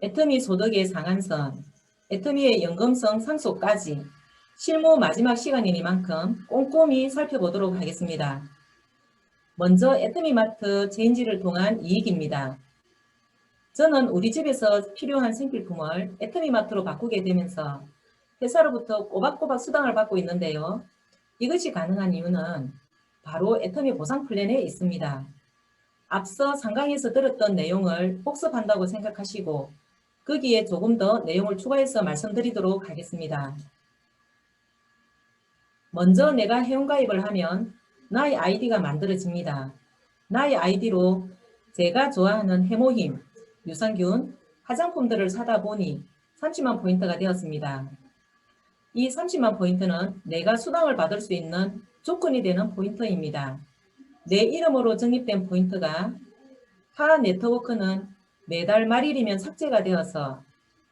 [SPEAKER 4] 애터미 소득의 상한선, 애터미의 연금성 상속까지 실무 마지막 시간이니만큼 꼼꼼히 살펴보도록 하겠습니다. 먼저 애터미 마트 체인지를 통한 이익입니다. 저는 우리 집에서 필요한 생필품을 애터미 마트로 바꾸게 되면서 회사로부터 꼬박꼬박 수당을 받고 있는데요. 이것이 가능한 이유는 바로 애터미 보상 플랜에 있습니다. 앞서 상강에서 들었던 내용을 복습한다고 생각하시고 거기에 조금 더 내용을 추가해서 말씀드리도록 하겠습니다. 먼저 내가 회원가입을 하면 나의 아이디가 만들어집니다. 나의 아이디로 제가 좋아하는 해모임, 유산균, 화장품들을 사다 보니 30만 포인트가 되었습니다. 이 30만 포인트는 내가 수당을 받을 수 있는 조건이 되는 포인트입니다. 내 이름으로 적립된 포인트가 타 네트워크는 매달 말일이면 삭제가 되어서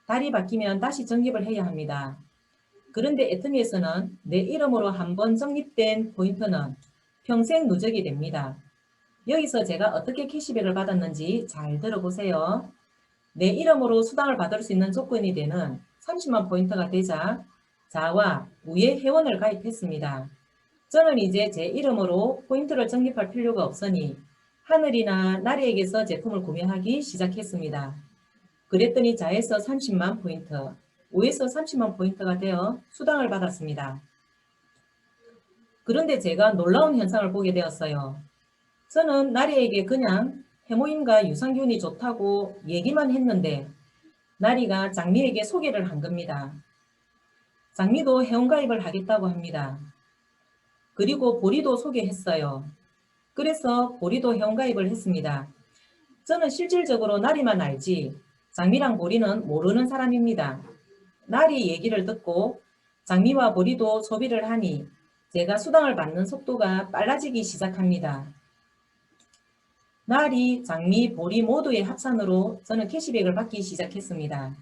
[SPEAKER 4] 달이 바뀌면 다시 적립을 해야 합니다. 그런데 애터미에서는 내 이름으로 한번 적립된 포인트는 평생 누적이 됩니다. 여기서 제가 어떻게 캐시백을 받았는지 잘 들어보세요. 내 이름으로 수당을 받을 수 있는 조건이 되는 30만 포인트가 되자 자와 우에 회원을 가입했습니다. 저는 이제 제 이름으로 포인트를 적립할 필요가 없으니 하늘이나 나리에게서 제품을 구매하기 시작했습니다. 그랬더니 자에서 30만 포인트, 우에서 30만 포인트가 되어 수당을 받았습니다. 그런데 제가 놀라운 현상을 보게 되었어요. 저는 나리에게 그냥 해모임과 유산균이 좋다고 얘기만 했는데 나리가 장미에게 소개를 한 겁니다. 장미도 회원가입을 하겠다고 합니다. 그리고 보리도 소개했어요. 그래서 보리도 회원가입을 했습니다. 저는 실질적으로 나리만 알지 장미랑 보리는 모르는 사람입니다. 나리 얘기를 듣고 장미와 보리도 소비를 하니 제가 수당을 받는 속도가 빨라지기 시작합니다. 나리, 장미, 보리 모두의 합산으로 저는 캐시백을 받기 시작했습니다.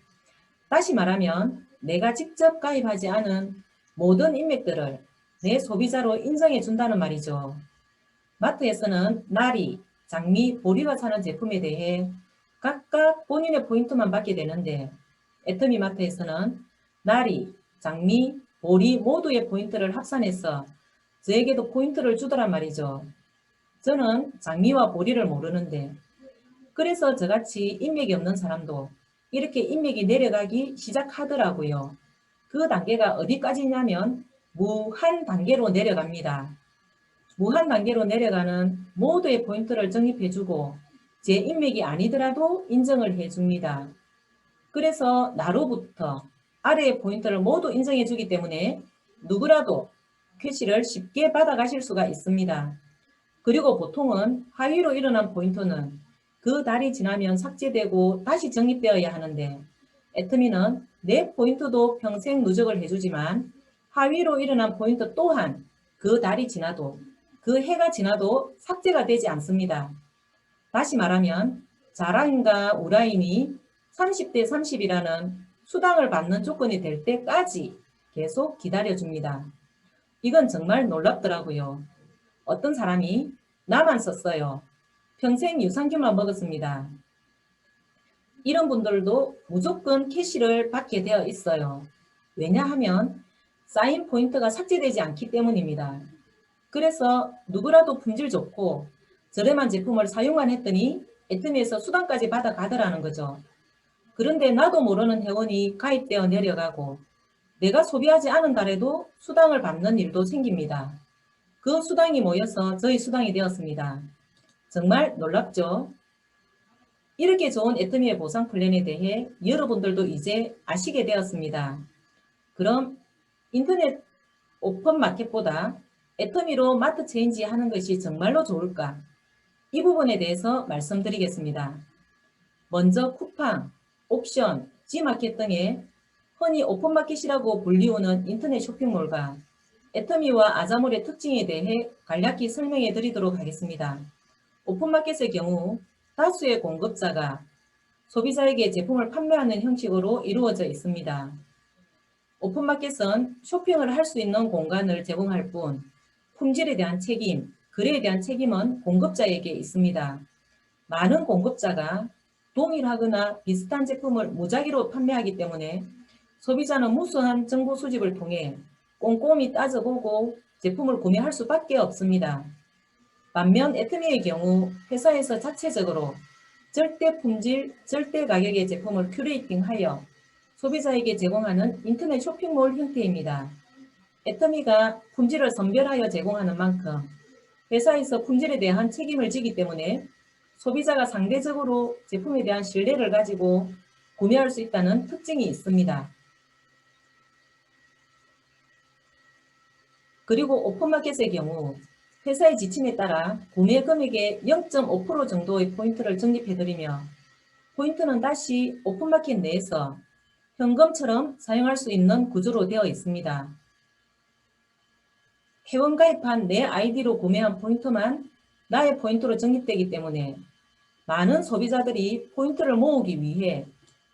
[SPEAKER 4] 다시 말하면 내가 직접 가입하지 않은 모든 인맥들을 내 소비자로 인정해 준다는 말이죠. 마트에서는 나리, 장미, 보리가 사는 제품에 대해 각각 본인의 포인트만 받게 되는데 애터미 마트에서는 나리, 장미, 보리 모두의 포인트를 합산해서 저에게도 포인트를 주더란 말이죠. 저는 장미와 보리를 모르는데 그래서 저같이 인맥이 없는 사람도 이렇게 인맥이 내려가기 시작하더라고요. 그 단계가 어디까지냐면 무한 단계로 내려갑니다. 무한 단계로 내려가는 모두의 포인트를 적립해주고 제 인맥이 아니더라도 인정을 해줍니다. 그래서 나로부터 아래의 포인트를 모두 인정해주기 때문에 누구라도 캐시를 쉽게 받아가실 수가 있습니다. 그리고 보통은 하위로 일어난 포인트는 그 달이 지나면 삭제되고 다시 적립되어야 하는데 애터미는 내 포인트도 평생 누적을 해주지만 하위로 일어난 포인트 또한 그 달이 지나도 그 해가 지나도 삭제가 되지 않습니다. 다시 말하면 자라인과 우라인이 30대 30이라는 수당을 받는 조건이 될 때까지 계속 기다려줍니다. 이건 정말 놀랍더라고요. 어떤 사람이 나만 썼어요. 평생 유산균만 먹었습니다. 이런 분들도 무조건 캐시를 받게 되어 있어요. 왜냐하면 쌓인 포인트가 삭제되지 않기 때문입니다. 그래서 누구라도 품질 좋고 저렴한 제품을 사용만 했더니 애터미에서 수당까지 받아가더라는 거죠. 그런데 나도 모르는 회원이 가입되어 내려가고 내가 소비하지 않은 달에도 수당을 받는 일도 생깁니다. 그 수당이 모여서 저희 수당이 되었습니다. 정말 놀랍죠? 이렇게 좋은 애터미의 보상 플랜에 대해 여러분들도 이제 아시게 되었습니다. 그럼 인터넷 오픈 마켓보다 애터미로 마트 체인지 하는 것이 정말로 좋을까? 이 부분에 대해서 말씀드리겠습니다. 먼저 쿠팡, 옵션, G마켓 등의 흔히 오픈마켓이라고 불리우는 인터넷 쇼핑몰과 애터미와 아자몰의 특징에 대해 간략히 설명해 드리도록 하겠습니다. 오픈마켓의 경우 다수의 공급자가 소비자에게 제품을 판매하는 형식으로 이루어져 있습니다. 오픈마켓은 쇼핑을 할 수 있는 공간을 제공할 뿐 품질에 대한 책임, 그래에 대한 책임은 공급자에게 있습니다. 많은 공급자가 동일하거나 비슷한 제품을 무작위로 판매하기 때문에 소비자는 무수한 정보 수집을 통해 꼼꼼히 따져보고 제품을 구매할 수밖에 없습니다. 반면 애터미의 경우 회사에서 자체적으로 절대 품질, 절대 가격의 제품을 큐레이팅하여 소비자에게 제공하는 인터넷 쇼핑몰 형태입니다. 애터미가 품질을 선별하여 제공하는 만큼 회사에서 품질에 대한 책임을 지기 때문에 소비자가 상대적으로 제품에 대한 신뢰를 가지고 구매할 수 있다는 특징이 있습니다. 그리고 오픈마켓의 경우 회사의 지침에 따라 구매 금액의 0.5% 정도의 포인트를 적립해드리며 포인트는 다시 오픈마켓 내에서 현금처럼 사용할 수 있는 구조로 되어 있습니다. 회원 가입한 내 아이디로 구매한 포인트만 나의 포인트로 적립되기 때문에 많은 소비자들이 포인트를 모으기 위해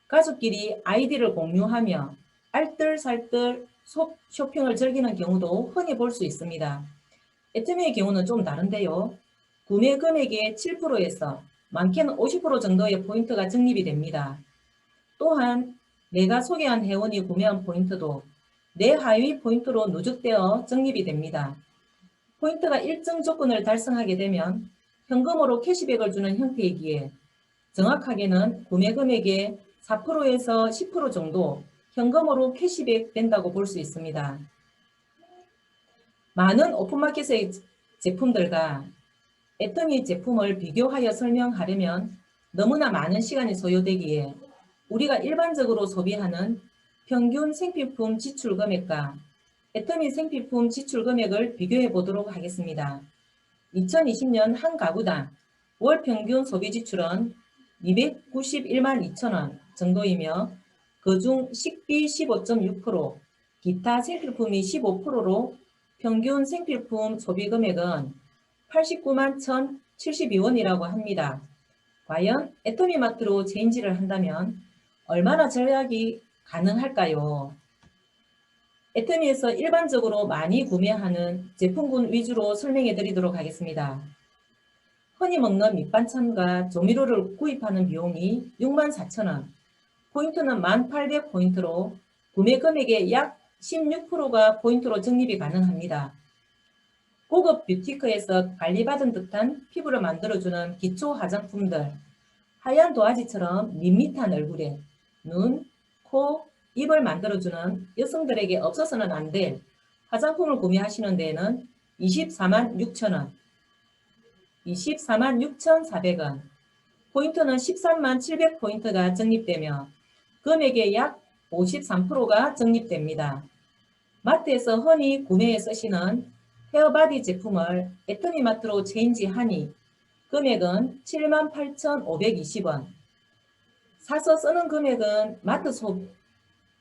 [SPEAKER 4] 가족끼리 아이디를 공유하며 알뜰살뜰 쇼핑을 즐기는 경우도 흔히 볼 수 있습니다. 애터미의 경우는 좀 다른데요. 구매 금액의 7%에서 많게는 50% 정도의 포인트가 적립이 됩니다. 또한 내가 소개한 회원이 구매한 포인트도 내 하위 포인트로 누적되어 적립이 됩니다. 포인트가 일정 조건을 달성하게 되면 현금으로 캐시백을 주는 형태이기에 정확하게는 구매 금액의 4%에서 10% 정도 현금으로 캐시백 된다고 볼 수 있습니다. 많은 오픈마켓의 제품들과 애터미 제품을 비교하여 설명하려면 너무나 많은 시간이 소요되기에 우리가 일반적으로 소비하는 평균 생필품 지출 금액과 애터미 생필품 지출 금액을 비교해 보도록 하겠습니다. 2020년 한 가구당 월 평균 소비 지출은 291만 2천원 정도이며 그중 식비 15.6%, 기타 생필품이 15%로 평균 생필품 소비 금액은 89만 1,072원이라고 합니다. 과연 애터미마트로 체인지를 한다면 얼마나 절약이 가능할까요? 애터미에서 일반적으로 많이 구매하는 제품군 위주로 설명해 드리도록 하겠습니다. 흔히 먹는 밑반찬과 조미료를 구입하는 비용이 6만 4천원, 포인트는 1,800포인트로 구매 금액의 약 16%가 포인트로 적립이 가능합니다. 고급 뷰티크에서 관리받은 듯한 피부를 만들어주는 기초 화장품들, 하얀 도화지처럼 밋밋한 얼굴에 눈, 코, 입을 만들어주는 여성들에게 없어서는 안 될 화장품을 구매하시는 데에는 24만 6천원, 24만 6,400원, 포인트는 13만 700포인트가 적립되며 금액의 약 53%가 적립됩니다. 마트에서 흔히 구매에 쓰시는 헤어바디 제품을 애터미마트로 체인지하니 금액은 7만 8,520원. 사서 쓰는 금액은 마트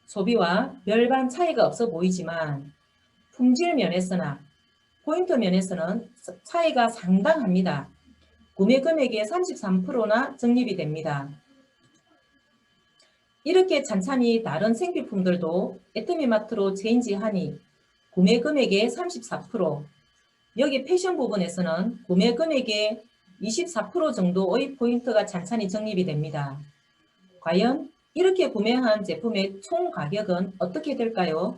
[SPEAKER 4] 소비와 별반 차이가 없어 보이지만 품질 면에서나 포인트 면에서는 차이가 상당합니다. 구매 금액의 33%나 적립이 됩니다. 이렇게 찬찬히 다른 생필품들도 애터미마트로 체인지하니 구매 금액의 34%, 여기 패션 부분에서는 구매 금액의 24% 정도의 포인트가 찬찬히 적립이 됩니다. 과연 이렇게 구매한 제품의 총 가격은 어떻게 될까요?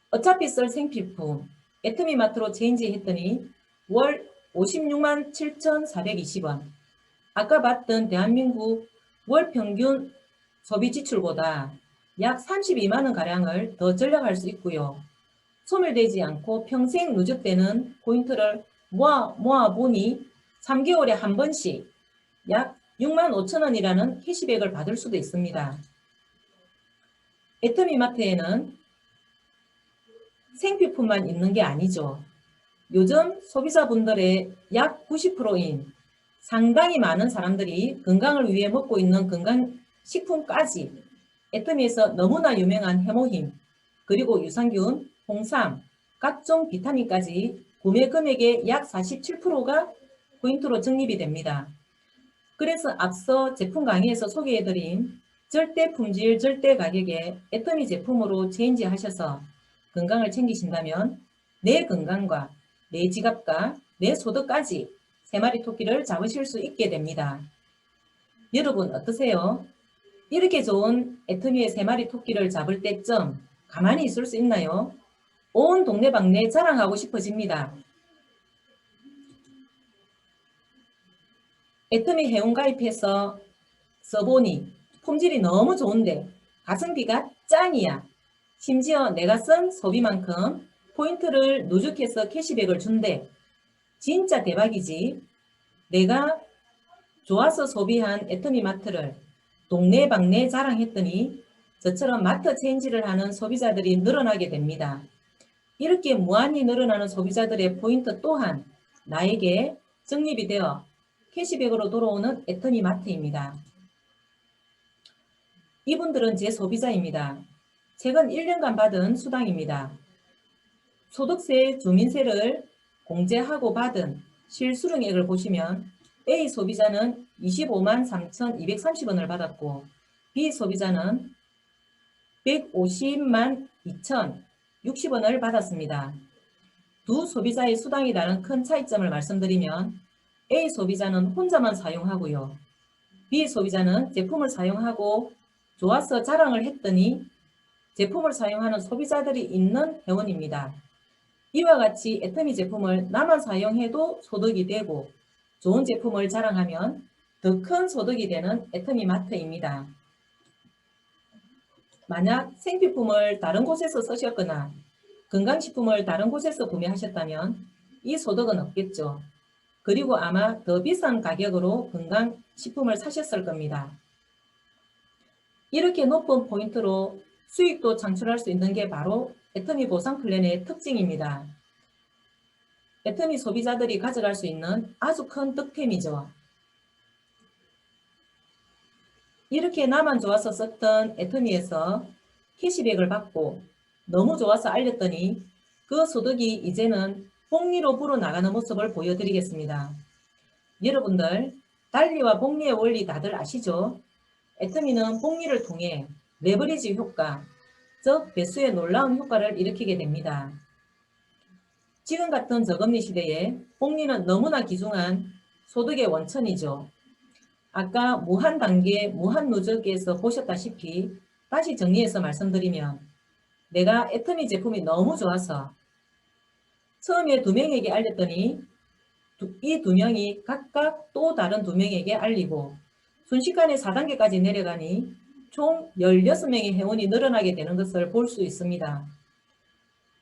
[SPEAKER 4] 어차피 쓸 생필품, 애터미마트로 체인지했더니 월 56만 7,420원. 아까 봤던 대한민국 월 평균 소비 지출보다 약 32만 원가량을 더 절약할 수 있고요. 소멸되지 않고 평생 누적되는 포인트를 모아 보니 3개월에 한 번씩 약 6만 5천 원이라는 캐시백을 받을 수도 있습니다. 애터미마트에는 생필품만 있는 게 아니죠. 요즘 소비자분들의 약 90%인 상당히 많은 사람들이 건강을 위해 먹고 있는 건강식품까지 애터미에서 너무나 유명한 해모힘, 그리고 유산균, 홍삼, 각종 비타민까지 구매 금액의 약 47%가 포인트로 적립이 됩니다. 그래서 앞서 제품 강의에서 소개해드린 절대 품질, 절대 가격의 애터미 제품으로 체인지 하셔서 건강을 챙기신다면 내 건강과 내 지갑과 내 소득까지 3마리 토끼를 잡으실 수 있게 됩니다. 여러분 어떠세요? 이렇게 좋은 애터미의 3마리 토끼를 잡을 때쯤 가만히 있을 수 있나요? 온 동네방네 자랑하고 싶어집니다. 애터미 회원가입해서 써보니 품질이 너무 좋은데 가성비가 짱이야. 심지어 내가 쓴 소비만큼 포인트를 누적해서 캐시백을 준대. 진짜 대박이지. 내가 좋아서 소비한 애터미 마트를 동네방네 자랑했더니 저처럼 마트 체인지를 하는 소비자들이 늘어나게 됩니다. 이렇게 무한히 늘어나는 소비자들의 포인트 또한 나에게 적립이 되어 캐시백으로 돌아오는 애터미 마트입니다. 이분들은 제 소비자입니다. 최근 1년간 받은 수당입니다. 소득세, 주민세를 공제하고 받은 실수령액을 보시면 A 소비자는 25만 3,230원을 받았고 B 소비자는 150만 2,060원을 받았습니다. 두 소비자의 수당이 다른 큰 차이점을 말씀드리면 A 소비자는 혼자만 사용하고요. B 소비자는 제품을 사용하고 좋아서 자랑을 했더니 제품을 사용하는 소비자들이 있는 회원입니다. 이와 같이 애터미 제품을 나만 사용해도 소득이 되고 좋은 제품을 자랑하면 더 큰 소득이 되는 애터미 마트입니다. 만약 생필품을 다른 곳에서 쓰셨거나 건강식품을 다른 곳에서 구매하셨다면 이 소득은 없겠죠. 그리고 아마 더 비싼 가격으로 건강식품을 사셨을 겁니다. 이렇게 높은 포인트로 수익도 창출할 수 있는 게 바로 애터미 보상 플랜의 특징입니다. 애터미 소비자들이 가져갈 수 있는 아주 큰 득템이죠. 이렇게 나만 좋아서 썼던 애터미에서 캐시백을 받고 너무 좋아서 알렸더니 그 소득이 이제는 복리로 불어나가는 모습을 보여드리겠습니다. 여러분들 달리와 복리의 원리 다들 아시죠? 애터미는 복리를 통해 레버리지 효과, 즉 배수의 놀라운 효과를 일으키게 됩니다. 지금 같은 저금리 시대에 복리는 너무나 귀중한 소득의 원천이죠. 아까 무한 단계, 무한 누적에서 보셨다시피 다시 정리해서 말씀드리면 내가 애터미 제품이 너무 좋아서 처음에 2명에게 알렸더니 이 2명이 각각 또 다른 2명에게 알리고 순식간에 4단계까지 내려가니 총 16명의 회원이 늘어나게 되는 것을 볼 수 있습니다.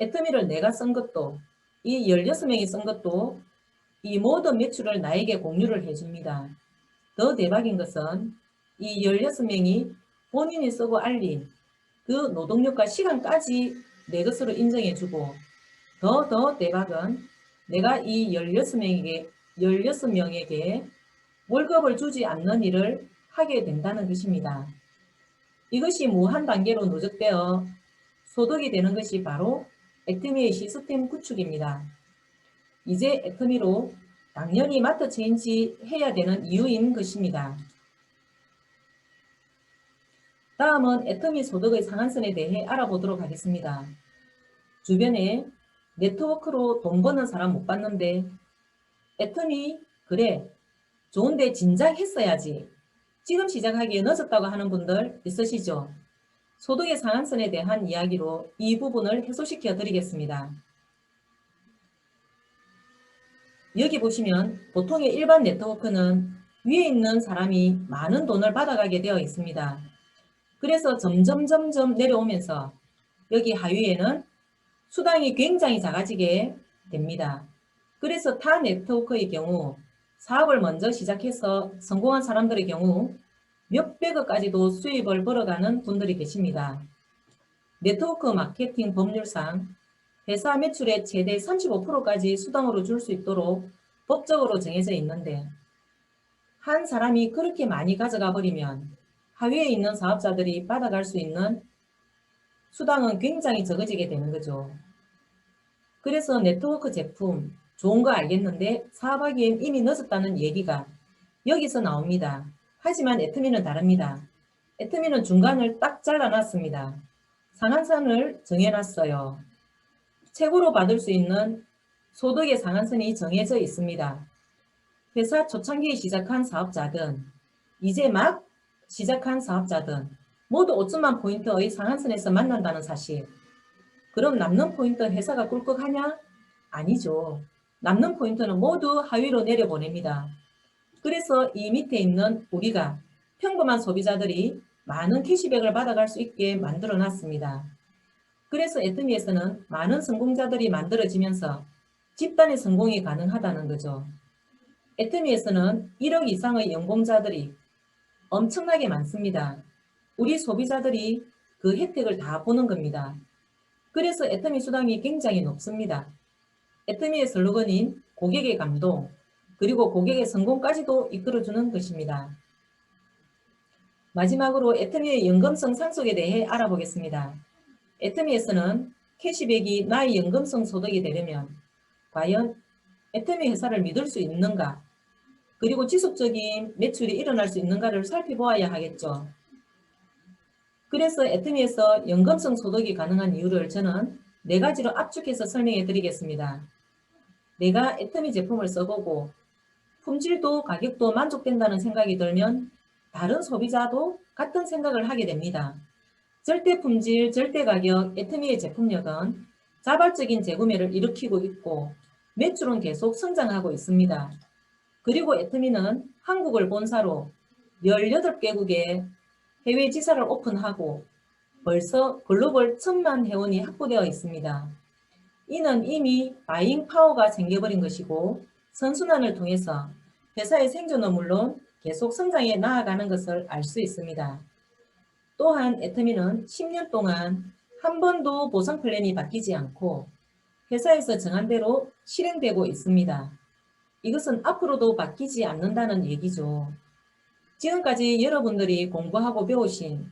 [SPEAKER 4] 애터미를 내가 쓴 것도 이 16명이 쓴 것도 이 모든 매출을 나에게 공유를 해줍니다. 더 대박인 것은 이 16명이 본인이 쓰고 알린 그 노동력과 시간까지 내 것으로 인정해주고 더 대박은 내가 이 16명에게 월급을 주지 않는 일을 하게 된다는 것입니다. 이것이 무한 단계로 누적되어 소득이 되는 것이 바로 애터미의 시스템 구축입니다. 이제 애터미로 당연히 마트 체인지 해야 되는 이유인 것입니다. 다음은 애터미 소득의 상한선에 대해 알아보도록 하겠습니다. 주변에 네트워크로 돈 버는 사람 못 봤는데 애터미 그래 좋은데 진작 했어야지 지금 시작하기에 늦었다고 하는 분들 있으시죠? 소득의 상한선에 대한 이야기로 이 부분을 해소시켜 드리겠습니다. 여기 보시면 보통의 일반 네트워크는 위에 있는 사람이 많은 돈을 받아가게 되어 있습니다. 그래서 점점 내려오면서 여기 하위에는 수당이 굉장히 작아지게 됩니다. 그래서 타 네트워크의 경우 사업을 먼저 시작해서 성공한 사람들의 경우 몇백억까지도 수입을 벌어가는 분들이 계십니다. 네트워크 마케팅 법률상 회사 매출의 최대 35%까지 수당으로 줄 수 있도록 법적으로 정해져 있는데 한 사람이 그렇게 많이 가져가 버리면 하위에 있는 사업자들이 받아갈 수 있는 수당은 굉장히 적어지게 되는 거죠. 그래서 네트워크 제품 좋은 거 알겠는데 사업하기엔 이미 늦었다는 얘기가 여기서 나옵니다. 하지만 애터미는 다릅니다. 애터미는 중간을 딱 잘라놨습니다. 상한선을 정해놨어요. 최고로 받을 수 있는 소득의 상한선이 정해져 있습니다. 회사 초창기에 시작한 사업자든 이제 막 시작한 사업자든 모두 5천만 포인트의 상한선에서 만난다는 사실. 그럼 남는 포인트 회사가 꿀꺽하냐? 아니죠. 남는 포인트는 모두 하위로 내려보냅니다. 그래서 이 밑에 있는 우리가 평범한 소비자들이 많은 캐시백을 받아갈 수 있게 만들어 놨습니다. 그래서 애터미에서는 많은 성공자들이 만들어지면서 집단의 성공이 가능하다는 거죠. 애터미에서는 1억 이상의 연봉자들이 엄청나게 많습니다. 우리 소비자들이 그 혜택을 다 보는 겁니다. 그래서 애터미 수당이 굉장히 높습니다. 애터미의 슬로건인 고객의 감동, 그리고 고객의 성공까지도 이끌어주는 것입니다. 마지막으로 애터미의 연금성 상속에 대해 알아보겠습니다. 애터미에서는 캐시백이 나의 연금성 소득이 되려면 과연 애터미 회사를 믿을 수 있는가, 그리고 지속적인 매출이 일어날 수 있는가를 살펴보아야 하겠죠. 그래서 애터미에서 연금성 소득이 가능한 이유를 저는 4가지로 압축해서 설명해 드리겠습니다. 내가 애터미 제품을 써보고 품질도 가격도 만족된다는 생각이 들면 다른 소비자도 같은 생각을 하게 됩니다. 절대 품질, 절대 가격, 애터미의 제품력은 자발적인 재구매를 일으키고 있고 매출은 계속 성장하고 있습니다. 그리고 애터미는 한국을 본사로 18개국에 해외 지사를 오픈하고 벌써 글로벌 1000만 회원이 확보되어 있습니다. 이는 이미 바잉 파워가 생겨버린 것이고 선순환을 통해서 회사의 생존은 물론 계속 성장해 나아가는 것을 알 수 있습니다. 또한 애터미는 10년 동안 한 번도 보상 플랜이 바뀌지 않고 회사에서 정한 대로 실행되고 있습니다. 이것은 앞으로도 바뀌지 않는다는 얘기죠. 지금까지 여러분들이 공부하고 배우신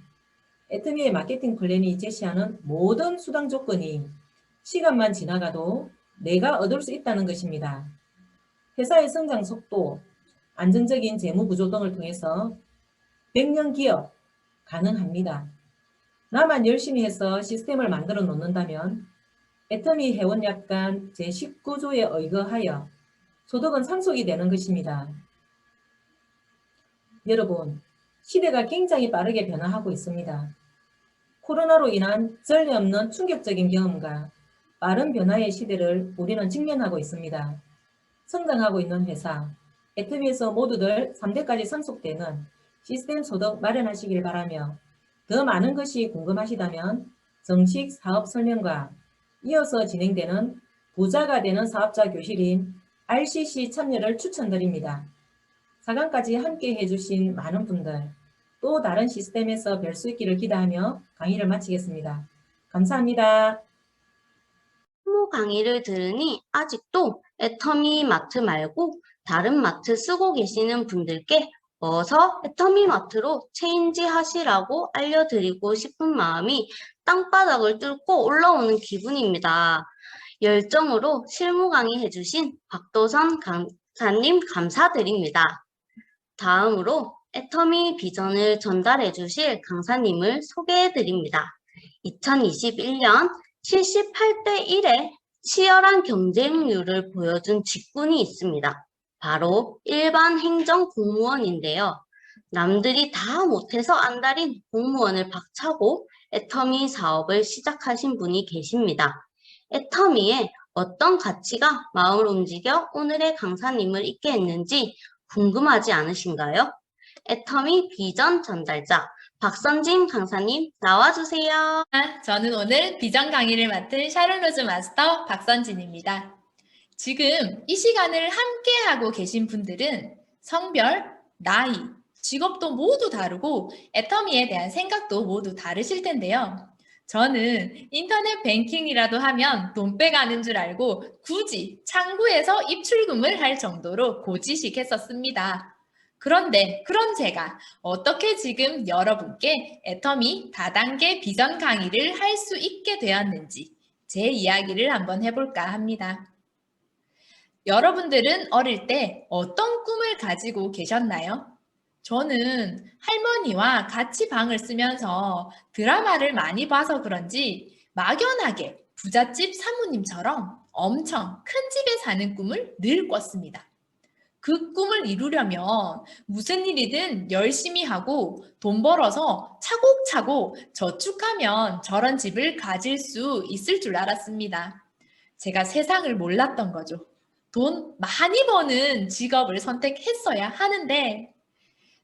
[SPEAKER 4] 애터미의 마케팅 플랜이 제시하는 모든 수당 조건이 시간만 지나가도 내가 얻을 수 있다는 것입니다. 회사의 성장 속도, 안정적인 재무 구조 등을 통해서 100년 기업 가능합니다. 나만 열심히 해서 시스템을 만들어 놓는다면 애터미 회원 약관 제19조에 의거하여 소득은 상속이 되는 것입니다. 여러분, 시대가 굉장히 빠르게 변화하고 있습니다. 코로나로 인한 전례 없는 충격적인 경험과 빠른 변화의 시대를 우리는 직면하고 있습니다. 성장하고 있는 회사, 애터미에서 모두들 3대까지 상속되는 시스템 소득 마련하시길 바라며 더 많은 것이 궁금하시다면 정식 사업 설명과 이어서 진행되는 부자가 되는 사업자 교실인 RCC 참여를 추천드립니다. 4강까지 함께 해주신 많은 분들, 또 다른 시스템에서 뵐 수 있기를 기대하며 강의를 마치겠습니다. 감사합니다.
[SPEAKER 2] 실무 강의를 들으니 아직도 애터미 마트 말고 다른 마트 쓰고 계시는 분들께 어서 애터미 마트로 체인지 하시라고 알려드리고 싶은 마음이 땅바닥을 뚫고 올라오는 기분입니다. 열정으로 실무 강의 해주신 박도선 강사님 감사드립니다. 다음으로 애터미 비전을 전달해 주실 강사님을 소개해 드립니다. 2021년 78대 1의 치열한 경쟁률을 보여준 직군이 있습니다. 바로 일반 행정 공무원인데요. 남들이 다 못해서 안달인 공무원을 박차고 애터미 사업을 시작하신 분이 계십니다. 애터미의 어떤 가치가 마음을 움직여 오늘의 강사님을 있게 했는지 궁금하지 않으신가요? 애터미 비전 전달자 박선진 강사님 나와주세요.
[SPEAKER 5] 저는 오늘 비전 강의를 맡은 샤를로즈 마스터 박선진입니다. 지금 이 시간을 함께 하고 계신 분들은 성별, 나이, 직업도 모두 다르고 애터미에 대한 생각도 모두 다르실 텐데요. 저는 인터넷 뱅킹이라도 하면 돈 빼가는 줄 알고 굳이 창구에서 입출금을 할 정도로 고지식했었습니다. 그런데 그런 제가 어떻게 지금 여러분께 애터미 다단계 비전 강의를 할 수 있게 되었는지 제 이야기를 한번 해볼까 합니다. 여러분들은 어릴 때 어떤 꿈을 가지고 계셨나요? 저는 할머니와 같이 방을 쓰면서 드라마를 많이 봐서 그런지 막연하게 부잣집 사모님처럼 엄청 큰 집에 사는 꿈을 늘 꿨습니다. 그 꿈을 이루려면 무슨 일이든 열심히 하고 돈 벌어서 차곡차곡 저축하면 저런 집을 가질 수 있을 줄 알았습니다. 제가 세상을 몰랐던 거죠. 돈 많이 버는 직업을 선택했어야 하는데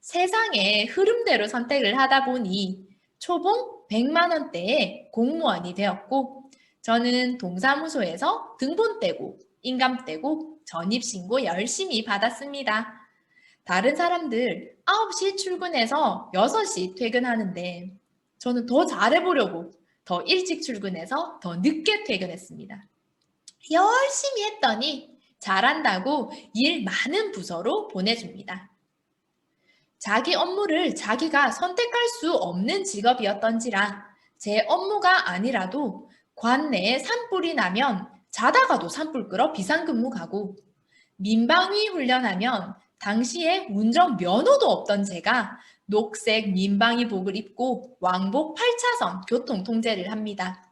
[SPEAKER 5] 세상의 흐름대로 선택을 하다 보니 초봉 100만 원대의 공무원이 되었고 저는 동사무소에서 등본 떼고 인감 떼고 전입신고 열심히 받았습니다. 다른 사람들 9시 출근해서 6시 퇴근하는데 저는 더 잘해보려고 더 일찍 출근해서 더 늦게 퇴근했습니다. 열심히 했더니 잘한다고 일 많은 부서로 보내줍니다. 자기 업무를 자기가 선택할 수 없는 직업이었던지라 제 업무가 아니라도 관내에 산불이 나면 자다가도 산불 끄러 비상근무 가고 민방위 훈련하면 당시에 운전 면허도 없던 제가 녹색 민방위복을 입고 왕복 8차선 교통 통제를 합니다.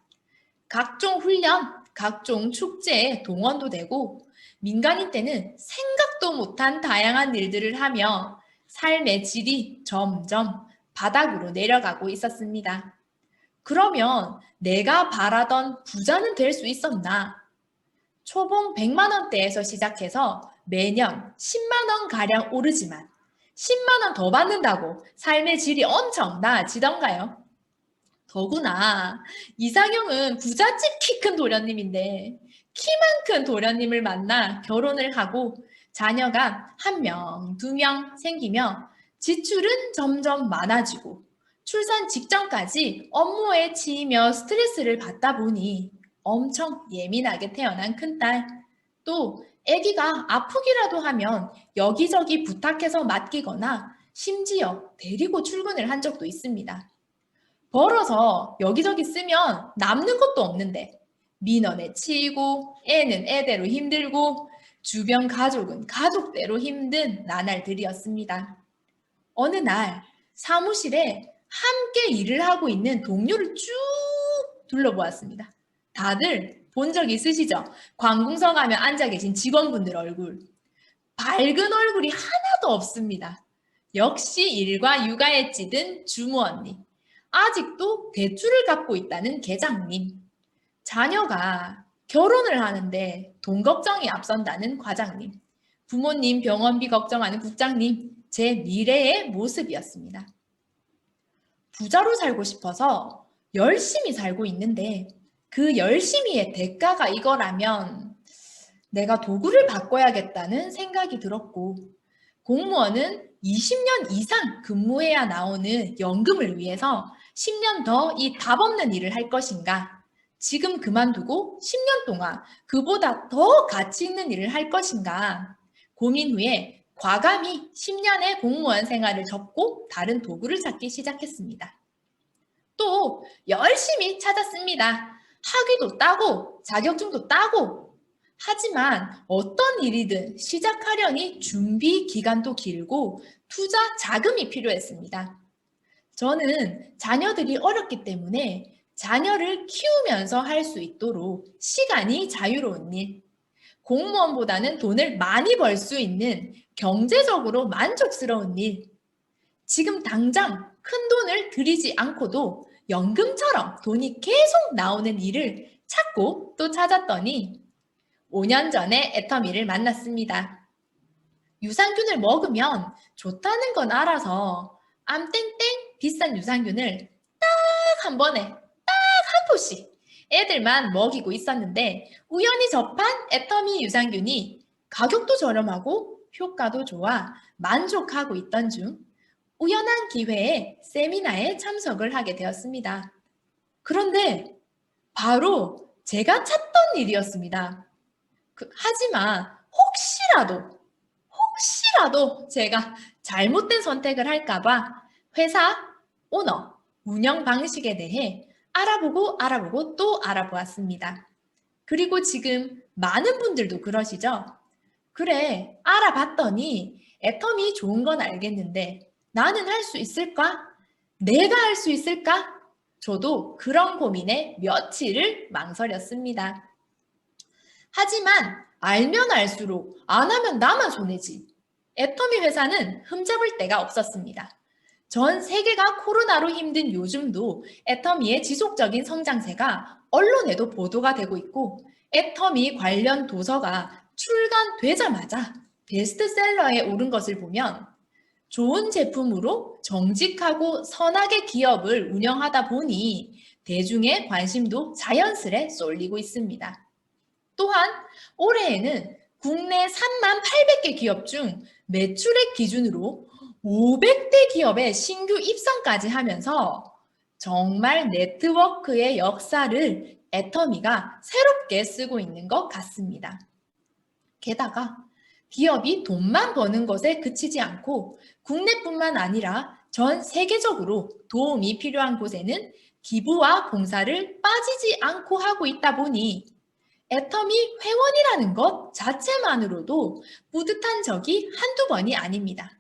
[SPEAKER 5] 각종 훈련, 각종 축제에 동원도 되고 민간인 때는 생각도 못한 다양한 일들을 하며 삶의 질이 점점 바닥으로 내려가고 있었습니다. 그러면 내가 바라던 부자는 될 수 있었나? 초봉 100만 원대에서 시작해서 매년 10만 원 가량 오르지만 10만 원 더 받는다고 삶의 질이 엄청 나아지던가요? 더구나 이상형은 부잣집 키 큰 도련님인데 키만 큰 도련님을 만나 결혼을 하고 자녀가 1명, 2명 생기며 지출은 점점 많아지고 출산 직전까지 업무에 치이며 스트레스를 받다 보니 엄청 예민하게 태어난 큰딸, 또 아기가 아프기라도 하면 여기저기 부탁해서 맡기거나 심지어 데리고 출근을 한 적도 있습니다. 벌어서 여기저기 쓰면 남는 것도 없는데 민원에 치이고 애는 애대로 힘들고 주변 가족은 가족대로 힘든 나날들이었습니다. 어느 날 사무실에 함께 일을 하고 있는 동료를 쭉 둘러보았습니다. 다들 본 적 있으시죠? 관공서 가면 앉아 계신 직원분들 얼굴. 밝은 얼굴이 하나도 없습니다. 역시 일과 육아에 찌든 주무 언니. 아직도 대출을 갚고 있다는 계장님. 자녀가 결혼을 하는데 돈 걱정이 앞선다는 과장님. 부모님 병원비 걱정하는 국장님. 제 미래의 모습이었습니다. 부자로 살고 싶어서 열심히 살고 있는데 그 열심히의 대가가 이거라면 내가 도구를 바꿔야겠다는 생각이 들었고 공무원은 20년 이상 근무해야 나오는 연금을 위해서 10년 더 이 답 없는 일을 할 것인가 지금 그만두고 10년 동안 그보다 더 가치 있는 일을 할 것인가 고민 후에 과감히 10년의 공무원 생활을 접고 다른 도구를 찾기 시작했습니다. 또 열심히 찾았습니다. 학위도 따고 자격증도 따고 하지만 어떤 일이든 시작하려니 준비 기간도 길고 투자 자금이 필요했습니다. 저는 자녀들이 어렸기 때문에 자녀를 키우면서 할 수 있도록 시간이 자유로운 일, 공무원보다는 돈을 많이 벌 수 있는 경제적으로 만족스러운 일, 지금 당장 큰 돈을 들이지 않고도 연금처럼 돈이 계속 나오는 일을 찾고 또 찾았더니 5년 전에 애터미를 만났습니다. 유산균을 먹으면 좋다는 건 알아서 암땡땡 비싼 유산균을 딱 한 번에 딱 한 포씩 애들만 먹이고 있었는데 우연히 접한 애터미 유산균이 가격도 저렴하고 효과도 좋아 만족하고 있던 중 우연한 기회에 세미나에 참석을 하게 되었습니다. 그런데 바로 제가 찾던 일이었습니다. 하지만 혹시라도 제가 잘못된 선택을 할까봐 회사, 오너, 운영 방식에 대해 알아보고 또 알아보았습니다. 그리고 지금 많은 분들도 그러시죠? 그래, 알아봤더니 애터미 좋은 건 알겠는데 나는 할 수 있을까? 내가 할 수 있을까? 저도 그런 고민에 며칠을 망설였습니다. 하지만 알면 알수록 안 하면 나만 손해지. 애터미 회사는 흠잡을 데가 없었습니다. 전 세계가 코로나로 힘든 요즘도 애터미의 지속적인 성장세가 언론에도 보도가 되고 있고 애터미 관련 도서가 출간되자마자 베스트셀러에 오른 것을 보면 좋은 제품으로 정직하고 선하게 기업을 운영하다 보니 대중의 관심도 자연스레 쏠리고 있습니다. 또한 올해에는 국내 3만 800개 기업 중 매출액 기준으로 500대 기업의 신규 입성까지 하면서 정말 네트워크의 역사를 애터미가 새롭게 쓰고 있는 것 같습니다. 게다가 기업이 돈만 버는 것에 그치지 않고 국내뿐만 아니라 전 세계적으로 도움이 필요한 곳에는 기부와 봉사를 빠지지 않고 하고 있다 보니 애터미 회원이라는 것 자체만으로도 뿌듯한 적이 한두 번이 아닙니다.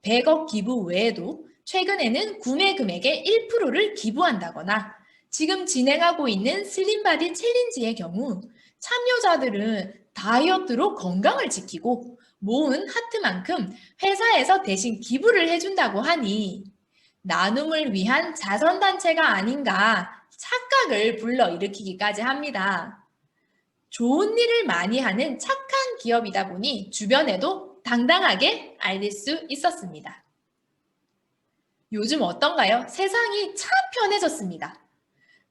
[SPEAKER 5] 100억 기부 외에도 최근에는 구매 금액의 1%를 기부한다거나 지금 진행하고 있는 슬림바디 챌린지의 경우 참여자들은 다이어트로 건강을 지키고 모은 하트만큼 회사에서 대신 기부를 해준다고 하니 나눔을 위한 자선단체가 아닌가 착각을 불러일으키기까지 합니다. 좋은 일을 많이 하는 착한 기업이다 보니 주변에도 당당하게 알릴 수 있었습니다. 요즘 어떤가요? 세상이 참 편해졌습니다.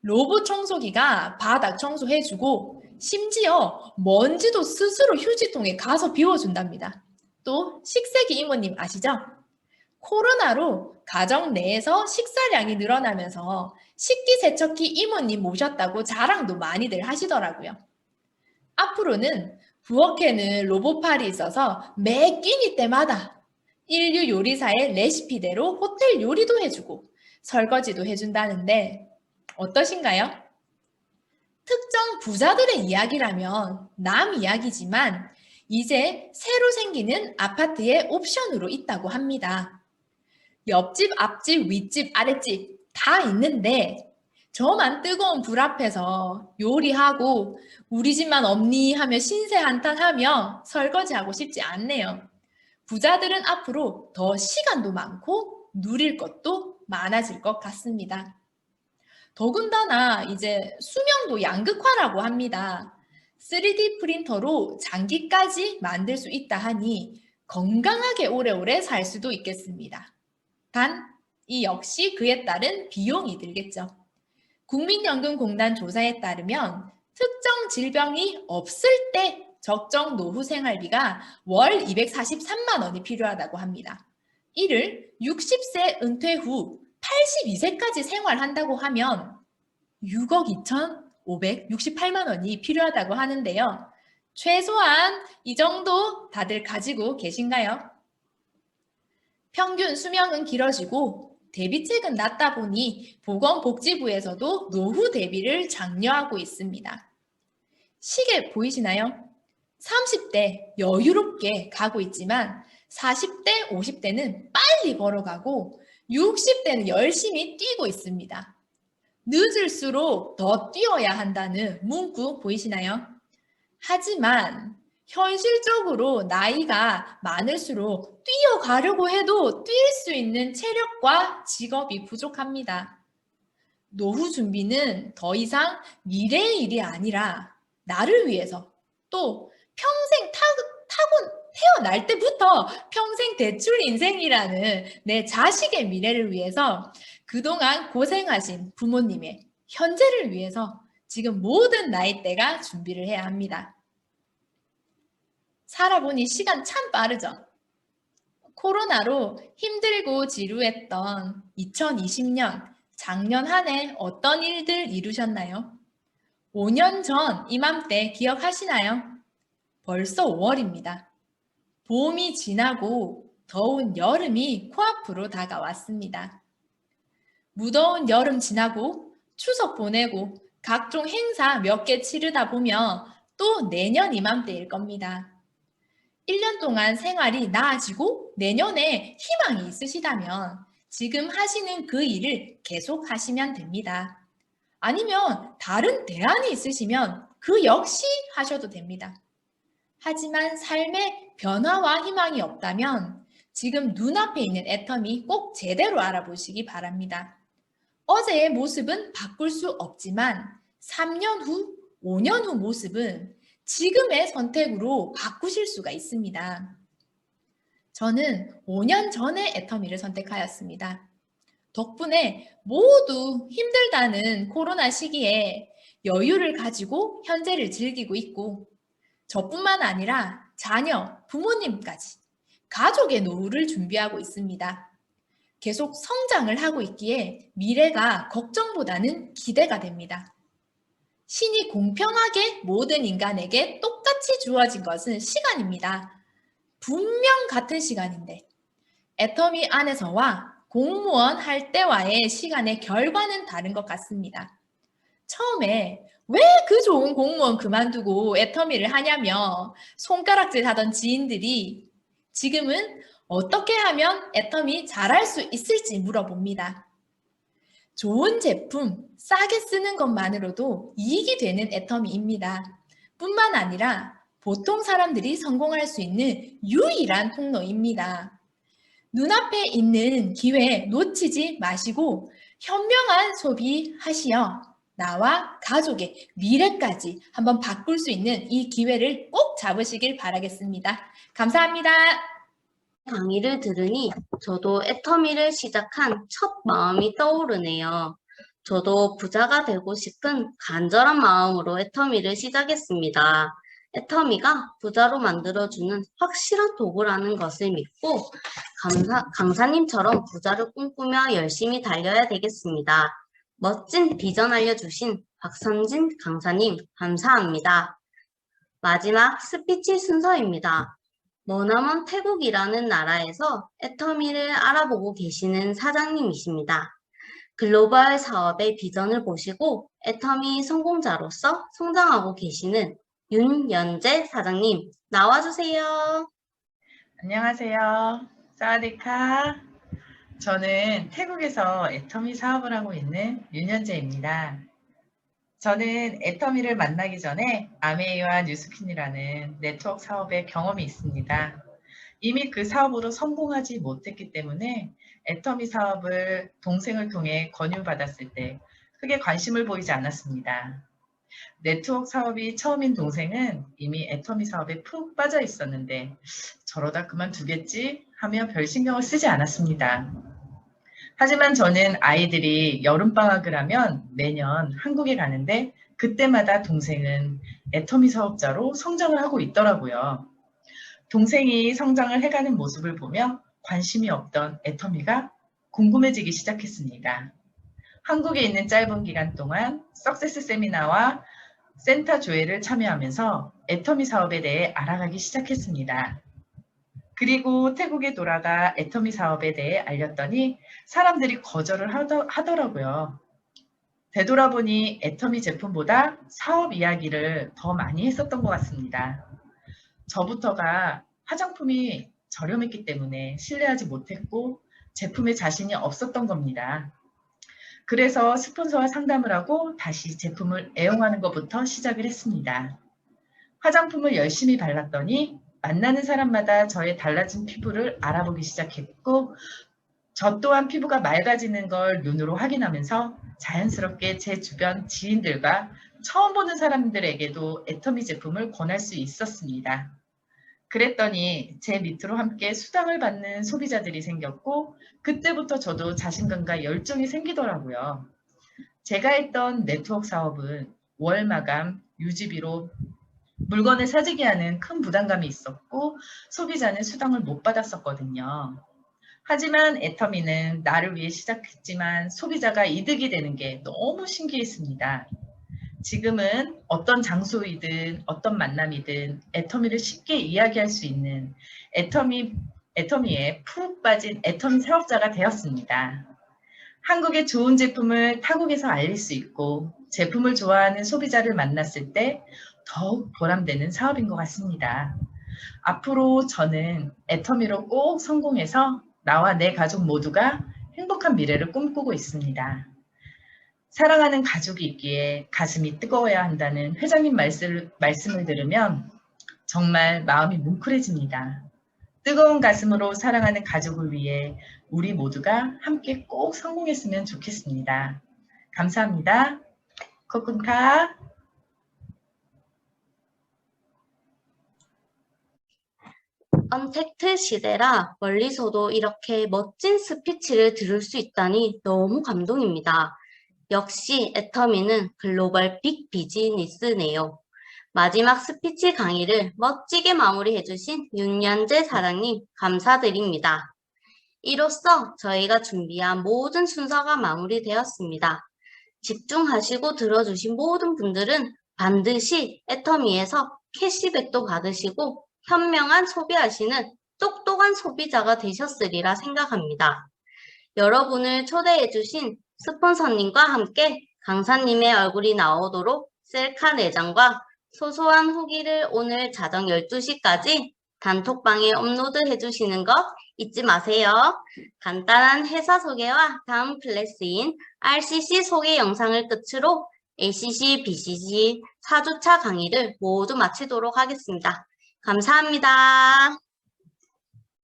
[SPEAKER 5] 로봇 청소기가 바닥 청소해주고 심지어 먼지도 스스로 휴지통에 가서 비워준답니다. 또 식세기 이모님 아시죠? 코로나로 가정 내에서 식사량이 늘어나면서 식기세척기 이모님 모셨다고 자랑도 많이들 하시더라고요. 앞으로는 부엌에는 로봇팔이 있어서 매 끼니 때마다 인류 요리사의 레시피대로 호텔 요리도 해주고 설거지도 해준다는데 어떠신가요? 특정 부자들의 이야기라면 남 이야기지만 이제 새로 생기는 아파트의 옵션으로 있다고 합니다. 옆집, 앞집, 윗집, 아랫집 다 있는데 저만 뜨거운 불 앞에서 요리하고 우리 집만 없니 하며 신세 한탄하며 설거지하고 싶지 않네요. 부자들은 앞으로 더 시간도 많고 누릴 것도 많아질 것 같습니다. 더군다나 이제 수명도 양극화라고 합니다. 3D 프린터로 장기까지 만들 수 있다 하니 건강하게 오래오래 살 수도 있겠습니다. 단, 이 역시 그에 따른 비용이 들겠죠. 국민연금공단 조사에 따르면 특정 질병이 없을 때 적정 노후 생활비가 월 243만 원이 필요하다고 합니다. 이를 60세 은퇴 후 82세까지 생활한다고 하면 6억 2,568만 원이 필요하다고 하는데요. 최소한 이 정도 다들 가지고 계신가요? 평균 수명은 길어지고 대비책은 낮다 보니 보건복지부에서도 노후 대비를 장려하고 있습니다. 시계 보이시나요? 30대 여유롭게 가고 있지만 40대, 50대는 빨리 걸어가고 60대는 열심히 뛰고 있습니다. 늦을수록 더 뛰어야 한다는 문구 보이시나요? 하지만 현실적으로 나이가 많을수록 뛰어가려고 해도 뛸 수 있는 체력과 직업이 부족합니다. 노후 준비는 더 이상 미래의 일이 아니라 나를 위해서 또 평생 태어날 때부터 평생 대출 인생이라는 내 자식의 미래를 위해서 그동안 고생하신 부모님의 현재를 위해서 지금 모든 나이대가 준비를 해야 합니다. 살아보니 시간 참 빠르죠. 코로나로 힘들고 지루했던 2020년 작년 한 해 어떤 일들 이루셨나요? 5년 전 이맘때 기억하시나요? 벌써 5월입니다. 봄이 지나고 더운 여름이 코앞으로 다가왔습니다. 무더운 여름 지나고 추석 보내고 각종 행사 몇 개 치르다 보면 또 내년 이맘때일 겁니다. 1년 동안 생활이 나아지고 내년에 희망이 있으시다면 지금 하시는 그 일을 계속 하시면 됩니다. 아니면 다른 대안이 있으시면 그 역시 하셔도 됩니다. 하지만 삶에 변화와 희망이 없다면 지금 눈앞에 있는 애터미 꼭 제대로 알아보시기 바랍니다. 어제의 모습은 바꿀 수 없지만 3년 후, 5년 후 모습은 지금의 선택으로 바꾸실 수가 있습니다. 저는 5년 전에 애터미를 선택하였습니다. 덕분에 모두 힘들다는 코로나 시기에 여유를 가지고 현재를 즐기고 있고 저뿐만 아니라 자녀, 부모님까지 가족의 노후를 준비하고 있습니다. 계속 성장을 하고 있기에 미래가 걱정보다는 기대가 됩니다. 신이 공평하게 모든 인간에게 똑같이 주어진 것은 시간입니다. 분명 같은 시간인데 애터미 안에서와 공무원 할 때와의 시간의 결과는 다른 것 같습니다. 처음에 왜 그 좋은 공무원 그만두고 애터미를 하냐며 손가락질 하던 지인들이 지금은 어떻게 하면 애터미 잘할 수 있을지 물어봅니다. 좋은 제품, 싸게 쓰는 것만으로도 이익이 되는 애터미입니다. 뿐만 아니라 보통 사람들이 성공할 수 있는 유일한 통로입니다. 눈앞에 있는 기회 놓치지 마시고 현명한 소비하시어 나와 가족의 미래까지 한번 바꿀 수 있는 이 기회를 꼭 잡으시길 바라겠습니다. 감사합니다.
[SPEAKER 2] 강의를 들으니 저도 애터미를 시작한 첫 마음이 떠오르네요. 저도 부자가 되고 싶은 간절한 마음으로 애터미를 시작했습니다. 애터미가 부자로 만들어주는 확실한 도구라는 것을 믿고 강사님처럼 부자를 꿈꾸며 열심히 달려야 되겠습니다. 멋진 비전 알려주신 박선진 강사님 감사합니다. 마지막 스피치 순서입니다. 머나먼 태국이라는 나라에서 애터미를 알아보고 계시는 사장님이십니다. 글로벌 사업의 비전을 보시고 애터미 성공자로서 성장하고 계시는 윤연재 사장님 나와주세요.
[SPEAKER 6] 안녕하세요. 사와디카. 저는 태국에서 애터미 사업을 하고 있는 윤현재입니다. 저는 애터미를 만나기 전에 아메이와 뉴스핀이라는 네트워크 사업에 경험이 있습니다. 이미 그 사업으로 성공하지 못했기 때문에 애터미 사업을 동생을 통해 권유받았을 때 크게 관심을 보이지 않았습니다. 네트워크 사업이 처음인 동생은 이미 애터미 사업에 푹 빠져 있었는데 저러다 그만두겠지 하며 별 신경을 쓰지 않았습니다. 하지만 저는 아이들이 여름방학을 하면 매년 한국에 가는데 그때마다 동생은 애터미 사업자로 성장을 하고 있더라고요. 동생이 성장을 해가는 모습을 보며 관심이 없던 애터미가 궁금해지기 시작했습니다. 한국에 있는 짧은 기간 동안 석세스 세미나와 센터 조회를 참여하면서 애터미 사업에 대해 알아가기 시작했습니다. 그리고 태국에 돌아가 애터미 사업에 대해 알렸더니 사람들이 거절을 하더라고요. 되돌아보니 애터미 제품보다 사업 이야기를 더 많이 했었던 것 같습니다. 저부터가 화장품이 저렴했기 때문에 신뢰하지 못했고 제품에 자신이 없었던 겁니다. 그래서 스폰서와 상담을 하고 다시 제품을 애용하는 것부터 시작을 했습니다. 화장품을 열심히 발랐더니 만나는 사람마다 저의 달라진 피부를 알아보기 시작했고 저 또한 피부가 맑아지는 걸 눈으로 확인하면서 자연스럽게 제 주변 지인들과 처음 보는 사람들에게도 애터미 제품을 권할 수 있었습니다. 그랬더니 제 밑으로 함께 수당을 받는 소비자들이 생겼고 그때부터 저도 자신감과 열정이 생기더라고요. 제가 했던 네트워크 사업은 월 마감, 유지비로 물건을 사재기 하는 큰 부담감이 있었고 소비자는 수당을 못 받았었거든요. 하지만 애터미는 나를 위해 시작했지만 소비자가 이득이 되는 게 너무 신기했습니다. 지금은 어떤 장소이든 어떤 만남이든 애터미를 쉽게 이야기할 수 있는 애터미에 푹 빠진 애터미 사업자가 되었습니다. 한국의 좋은 제품을 타국에서 알릴 수 있고 제품을 좋아하는 소비자를 만났을 때 더욱 보람되는 사업인 것 같습니다. 앞으로 저는 애터미로 꼭 성공해서 나와 내 가족 모두가 행복한 미래를 꿈꾸고 있습니다. 사랑하는 가족이 있기에 가슴이 뜨거워야 한다는 회장님 말씀을 들으면 정말 마음이 뭉클해집니다. 뜨거운 가슴으로 사랑하는 가족을 위해 우리 모두가 함께 꼭 성공했으면 좋겠습니다. 감사합니다. 코쿤카.
[SPEAKER 2] 언택트 시대라 멀리서도 이렇게 멋진 스피치를 들을 수 있다니 너무 감동입니다. 역시 애터미는 글로벌 빅 비즈니스네요. 마지막 스피치 강의를 멋지게 마무리해주신 윤연재 사장님 감사드립니다. 이로써 저희가 준비한 모든 순서가 마무리되었습니다. 집중하시고 들어주신 모든 분들은 반드시 애터미에서 캐시백도 받으시고 현명한 소비하시는 똑똑한 소비자가 되셨으리라 생각합니다. 여러분을 초대해주신 스폰서님과 함께 강사님의 얼굴이 나오도록 셀카 4장과 소소한 후기를 오늘 자정 12시까지 단톡방에 업로드해 주시는 것 잊지 마세요. 간단한 회사 소개와 다음 클래스인 RCC 소개 영상을 끝으로 ACC, BCC 4주차 강의를 모두 마치도록 하겠습니다. 감사합니다.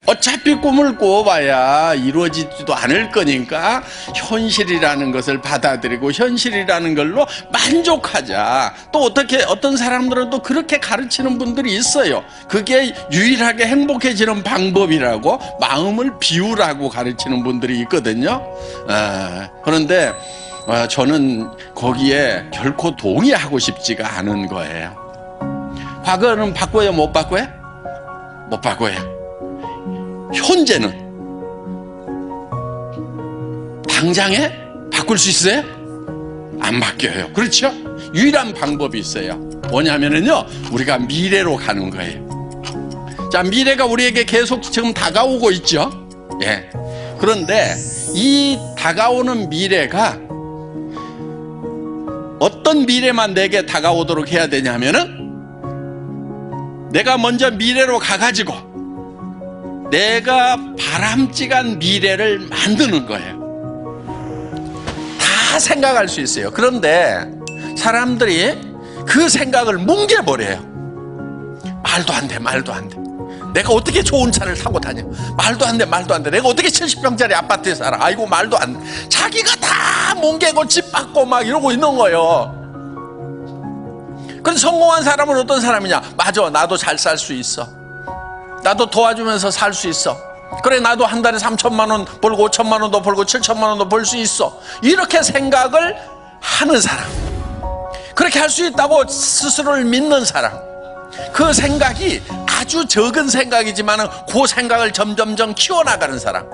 [SPEAKER 7] 어차피 꿈을 꿔봐야 이루어지지도 않을 거니까 현실이라는 것을 받아들이고 현실이라는 걸로 만족하자. 또 어떤 사람들은 또 그렇게 가르치는 분들이 있어요. 그게 유일하게 행복해지는 방법이라고 마음을 비우라고 가르치는 분들이 있거든요. 그런데 저는 거기에 결코 동의하고 싶지가 않은 거예요. 과거는 바꿔요, 못 바꿔요? 못 바꿔요. 현재는 당장에 바꿀 수 있어요? 안 바뀌어요. 그렇죠? 유일한 방법이 있어요. 뭐냐면은요, 우리가 미래로 가는 거예요. 자, 미래가 우리에게 계속 지금 다가오고 있죠. 예. 그런데 이 다가오는 미래가 어떤 미래만 내게 다가오도록 해야 되냐면은 내가 먼저 미래로 가가지고 내가 바람직한 미래를 만드는 거예요. 다 생각할 수 있어요. 그런데 사람들이 그 생각을 뭉개버려요. 말도 안 돼, 말도 안 돼. 내가 어떻게 좋은 차를 타고 다녀? 말도 안 돼, 말도 안 돼. 내가 어떻게 70평짜리 아파트에 살아? 아이고, 말도 안 돼. 자기가 다 뭉개고 집 받고 막 이러고 있는 거예요. 그런데 성공한 사람은 어떤 사람이냐? 맞아, 나도 잘 살 수 있어. 나도 도와주면서 살 수 있어. 그래, 나도 한 달에 3천만 원 벌고 5천만 원도 벌고 7천만 원도 벌 수 있어. 이렇게 생각을 하는 사람, 그렇게 할 수 있다고 스스로를 믿는 사람, 그 생각이 아주 적은 생각이지만 그 생각을 점점점 키워나가는 사람,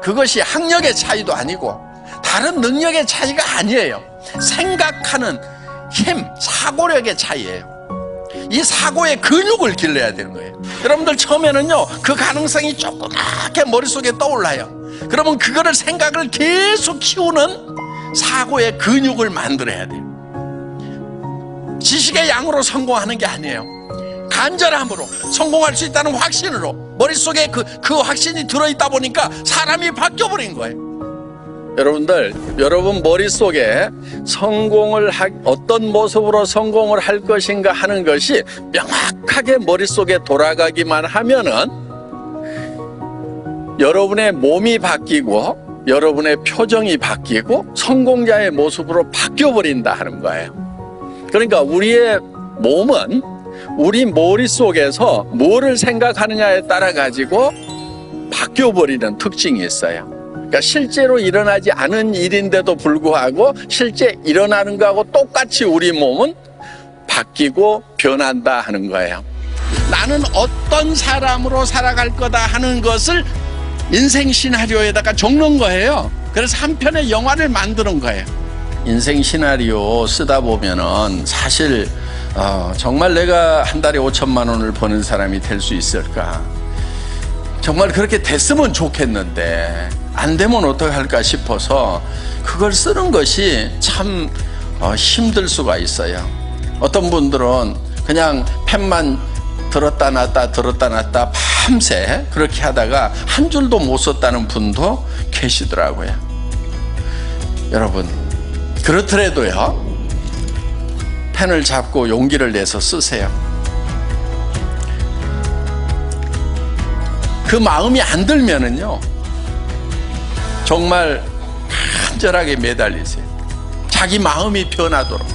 [SPEAKER 7] 그것이 학력의 차이도 아니고 다른 능력의 차이가 아니에요. 생각하는 힘, 사고력의 차이예요. 이 사고의 근육을 길러야 되는 거예요. 여러분들 처음에는요, 그 가능성이 조그맣게 머릿속에 떠올라요. 그러면 그거를 생각을 계속 키우는 사고의 근육을 만들어야 돼요. 지식의 양으로 성공하는 게 아니에요. 간절함으로, 성공할 수 있다는 확신으로, 머릿속에 그 확신이 들어있다 보니까 사람이 바뀌어버린 거예요. 여러분들, 여러분 머릿속에 어떤 모습으로 성공을 할 것인가 하는 것이 명확하게 머릿속에 돌아가기만 하면은 여러분의 몸이 바뀌고 여러분의 표정이 바뀌고 성공자의 모습으로 바뀌어버린다 하는 거예요. 그러니까 우리의 몸은 우리 머릿속에서 뭐를 생각하느냐에 따라 가지고 바뀌어버리는 특징이 있어요. 그러니까 실제로 일어나지 않은 일인데도 불구하고 실제 일어나는 거하고 똑같이 우리 몸은 바뀌고 변한다 하는 거예요. 나는 어떤 사람으로 살아갈 거다 하는 것을 인생 시나리오에다가 적는 거예요. 그래서 한 편의 영화를 만드는 거예요. 인생 시나리오 쓰다 보면은 사실 정말 내가 한 달에 5천만 원을 버는 사람이 될 수 있을까? 정말 그렇게 됐으면 좋겠는데 안 되면 어떡할까 싶어서 그걸 쓰는 것이 참 힘들 수가 있어요. 어떤 분들은 그냥 펜만 들었다 놨다 밤새 그렇게 하다가 한 줄도 못 썼다는 분도 계시더라고요. 여러분, 그렇더라도요, 펜을 잡고 용기를 내서 쓰세요. 그 마음이 안 들면은요, 정말 간절하게 매달리세요. 자기 마음이 변하도록.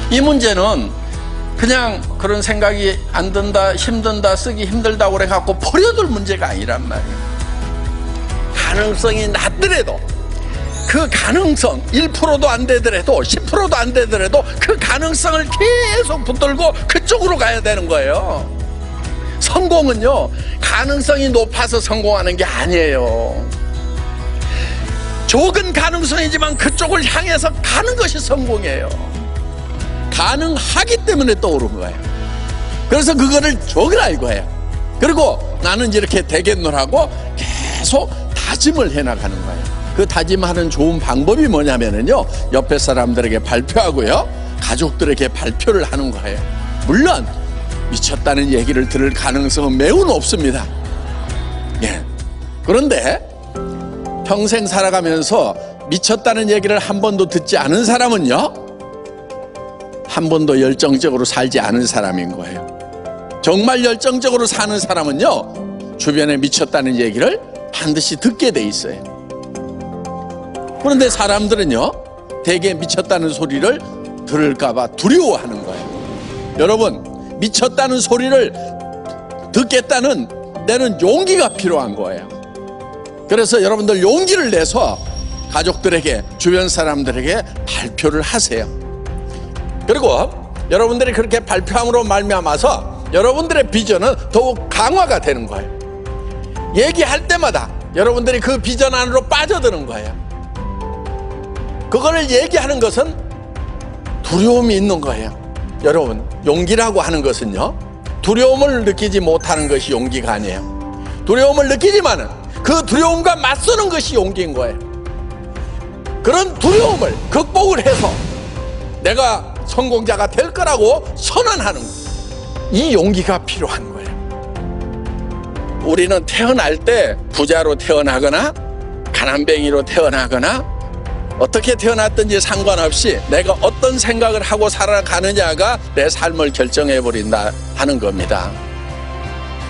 [SPEAKER 7] 이 문제는 그냥 그런 생각이 안 든다, 힘든다, 쓰기 힘들다고 그래갖고 버려둘 문제가 아니란 말이에요. 가능성이 낮더라도, 그 가능성 1%도 안 되더라도 10%도 안 되더라도 그 가능성을 계속 붙들고 그쪽으로 가야 되는 거예요. 성공은요, 가능성이 높아서 성공하는 게 아니에요. 적은 가능성이지만 그쪽을 향해서 가는 것이 성공이에요. 가능하기 때문에 떠오른 거예요. 그래서 그거를 적으라 이거예요. 그리고 나는 이렇게 되겠노라고 계속 다짐을 해나가는 거예요. 그 다짐하는 좋은 방법이 뭐냐면요, 옆에 사람들에게 발표하고요, 가족들에게 발표를 하는 거예요. 물론 미쳤다는 얘기를 들을 가능성은 매우 높습니다. 예. 그런데 평생 살아가면서 미쳤다는 얘기를 한 번도 듣지 않은 사람은요, 한 번도 열정적으로 살지 않은 사람인 거예요. 정말 열정적으로 사는 사람은요, 주변에 미쳤다는 얘기를 반드시 듣게 돼 있어요. 그런데 사람들은요, 대개 미쳤다는 소리를 들을까봐 두려워하는 거예요. 여러분, 미쳤다는 소리를 듣겠다는 내는 용기가 필요한 거예요. 그래서 여러분들 용기를 내서 가족들에게, 주변 사람들에게 발표를 하세요. 그리고 여러분들이 그렇게 발표함으로 말미암아서 여러분들의 비전은 더욱 강화가 되는 거예요. 얘기할 때마다 여러분들이 그 비전 안으로 빠져드는 거예요. 그거를 얘기하는 것은 두려움이 있는 거예요. 여러분, 용기라고 하는 것은요, 두려움을 느끼지 못하는 것이 용기가 아니에요. 두려움을 느끼지만은 그 두려움과 맞서는 것이 용기인 거예요. 그런 두려움을 극복을 해서 내가 성공자가 될 거라고 선언하는 거예요. 이 용기가 필요한 거예요. 우리는 태어날 때 부자로 태어나거나 가난뱅이로 태어나거나 어떻게 태어났든지 상관없이 내가 어떤 생각을 하고 살아가느냐가 내 삶을 결정해버린다 하는 겁니다.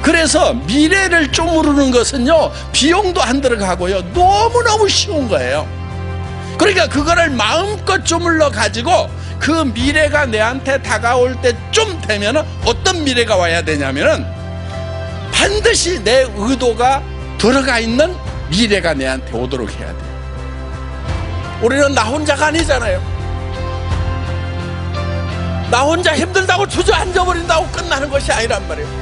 [SPEAKER 7] 그래서 미래를 쪼무르는 것은요, 비용도 안 들어가고요, 너무너무 쉬운 거예요. 그러니까 그거를 마음껏 쪼물러 가지고 그 미래가 내한테 다가올 때쯤 되면 어떤 미래가 와야 되냐면은 반드시 내 의도가 들어가 있는 미래가 내한테 오도록 해야 돼요. 우리는 나 혼자가 아니잖아요. 나 혼자 힘들다고 주저앉아버린다고 끝나는 것이 아니란 말이에요.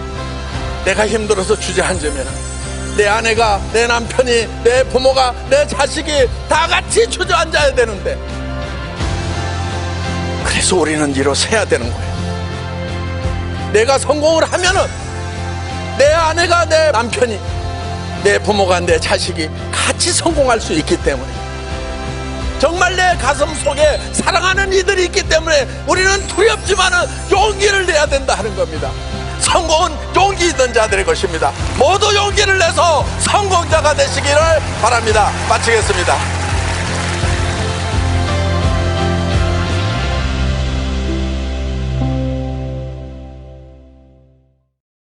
[SPEAKER 7] 내가 힘들어서 주저앉으면 내 아내가, 내 남편이, 내 부모가, 내 자식이 다 같이 주저앉아야 되는데, 그래서 우리는 일어서야 되는 거예요. 내가 성공을 하면은 내 아내가, 내 남편이, 내 부모가, 내 자식이 같이 성공할 수 있기 때문에, 정말 내 가슴 속에 사랑하는 이들이 있기 때문에 우리는 두렵지만은 용기를 내야 된다 하는 겁니다. 성공은 용기 있는 자들의 것입니다. 모두 용기를 내서 성공자가 되시기를 바랍니다. 마치겠습니다.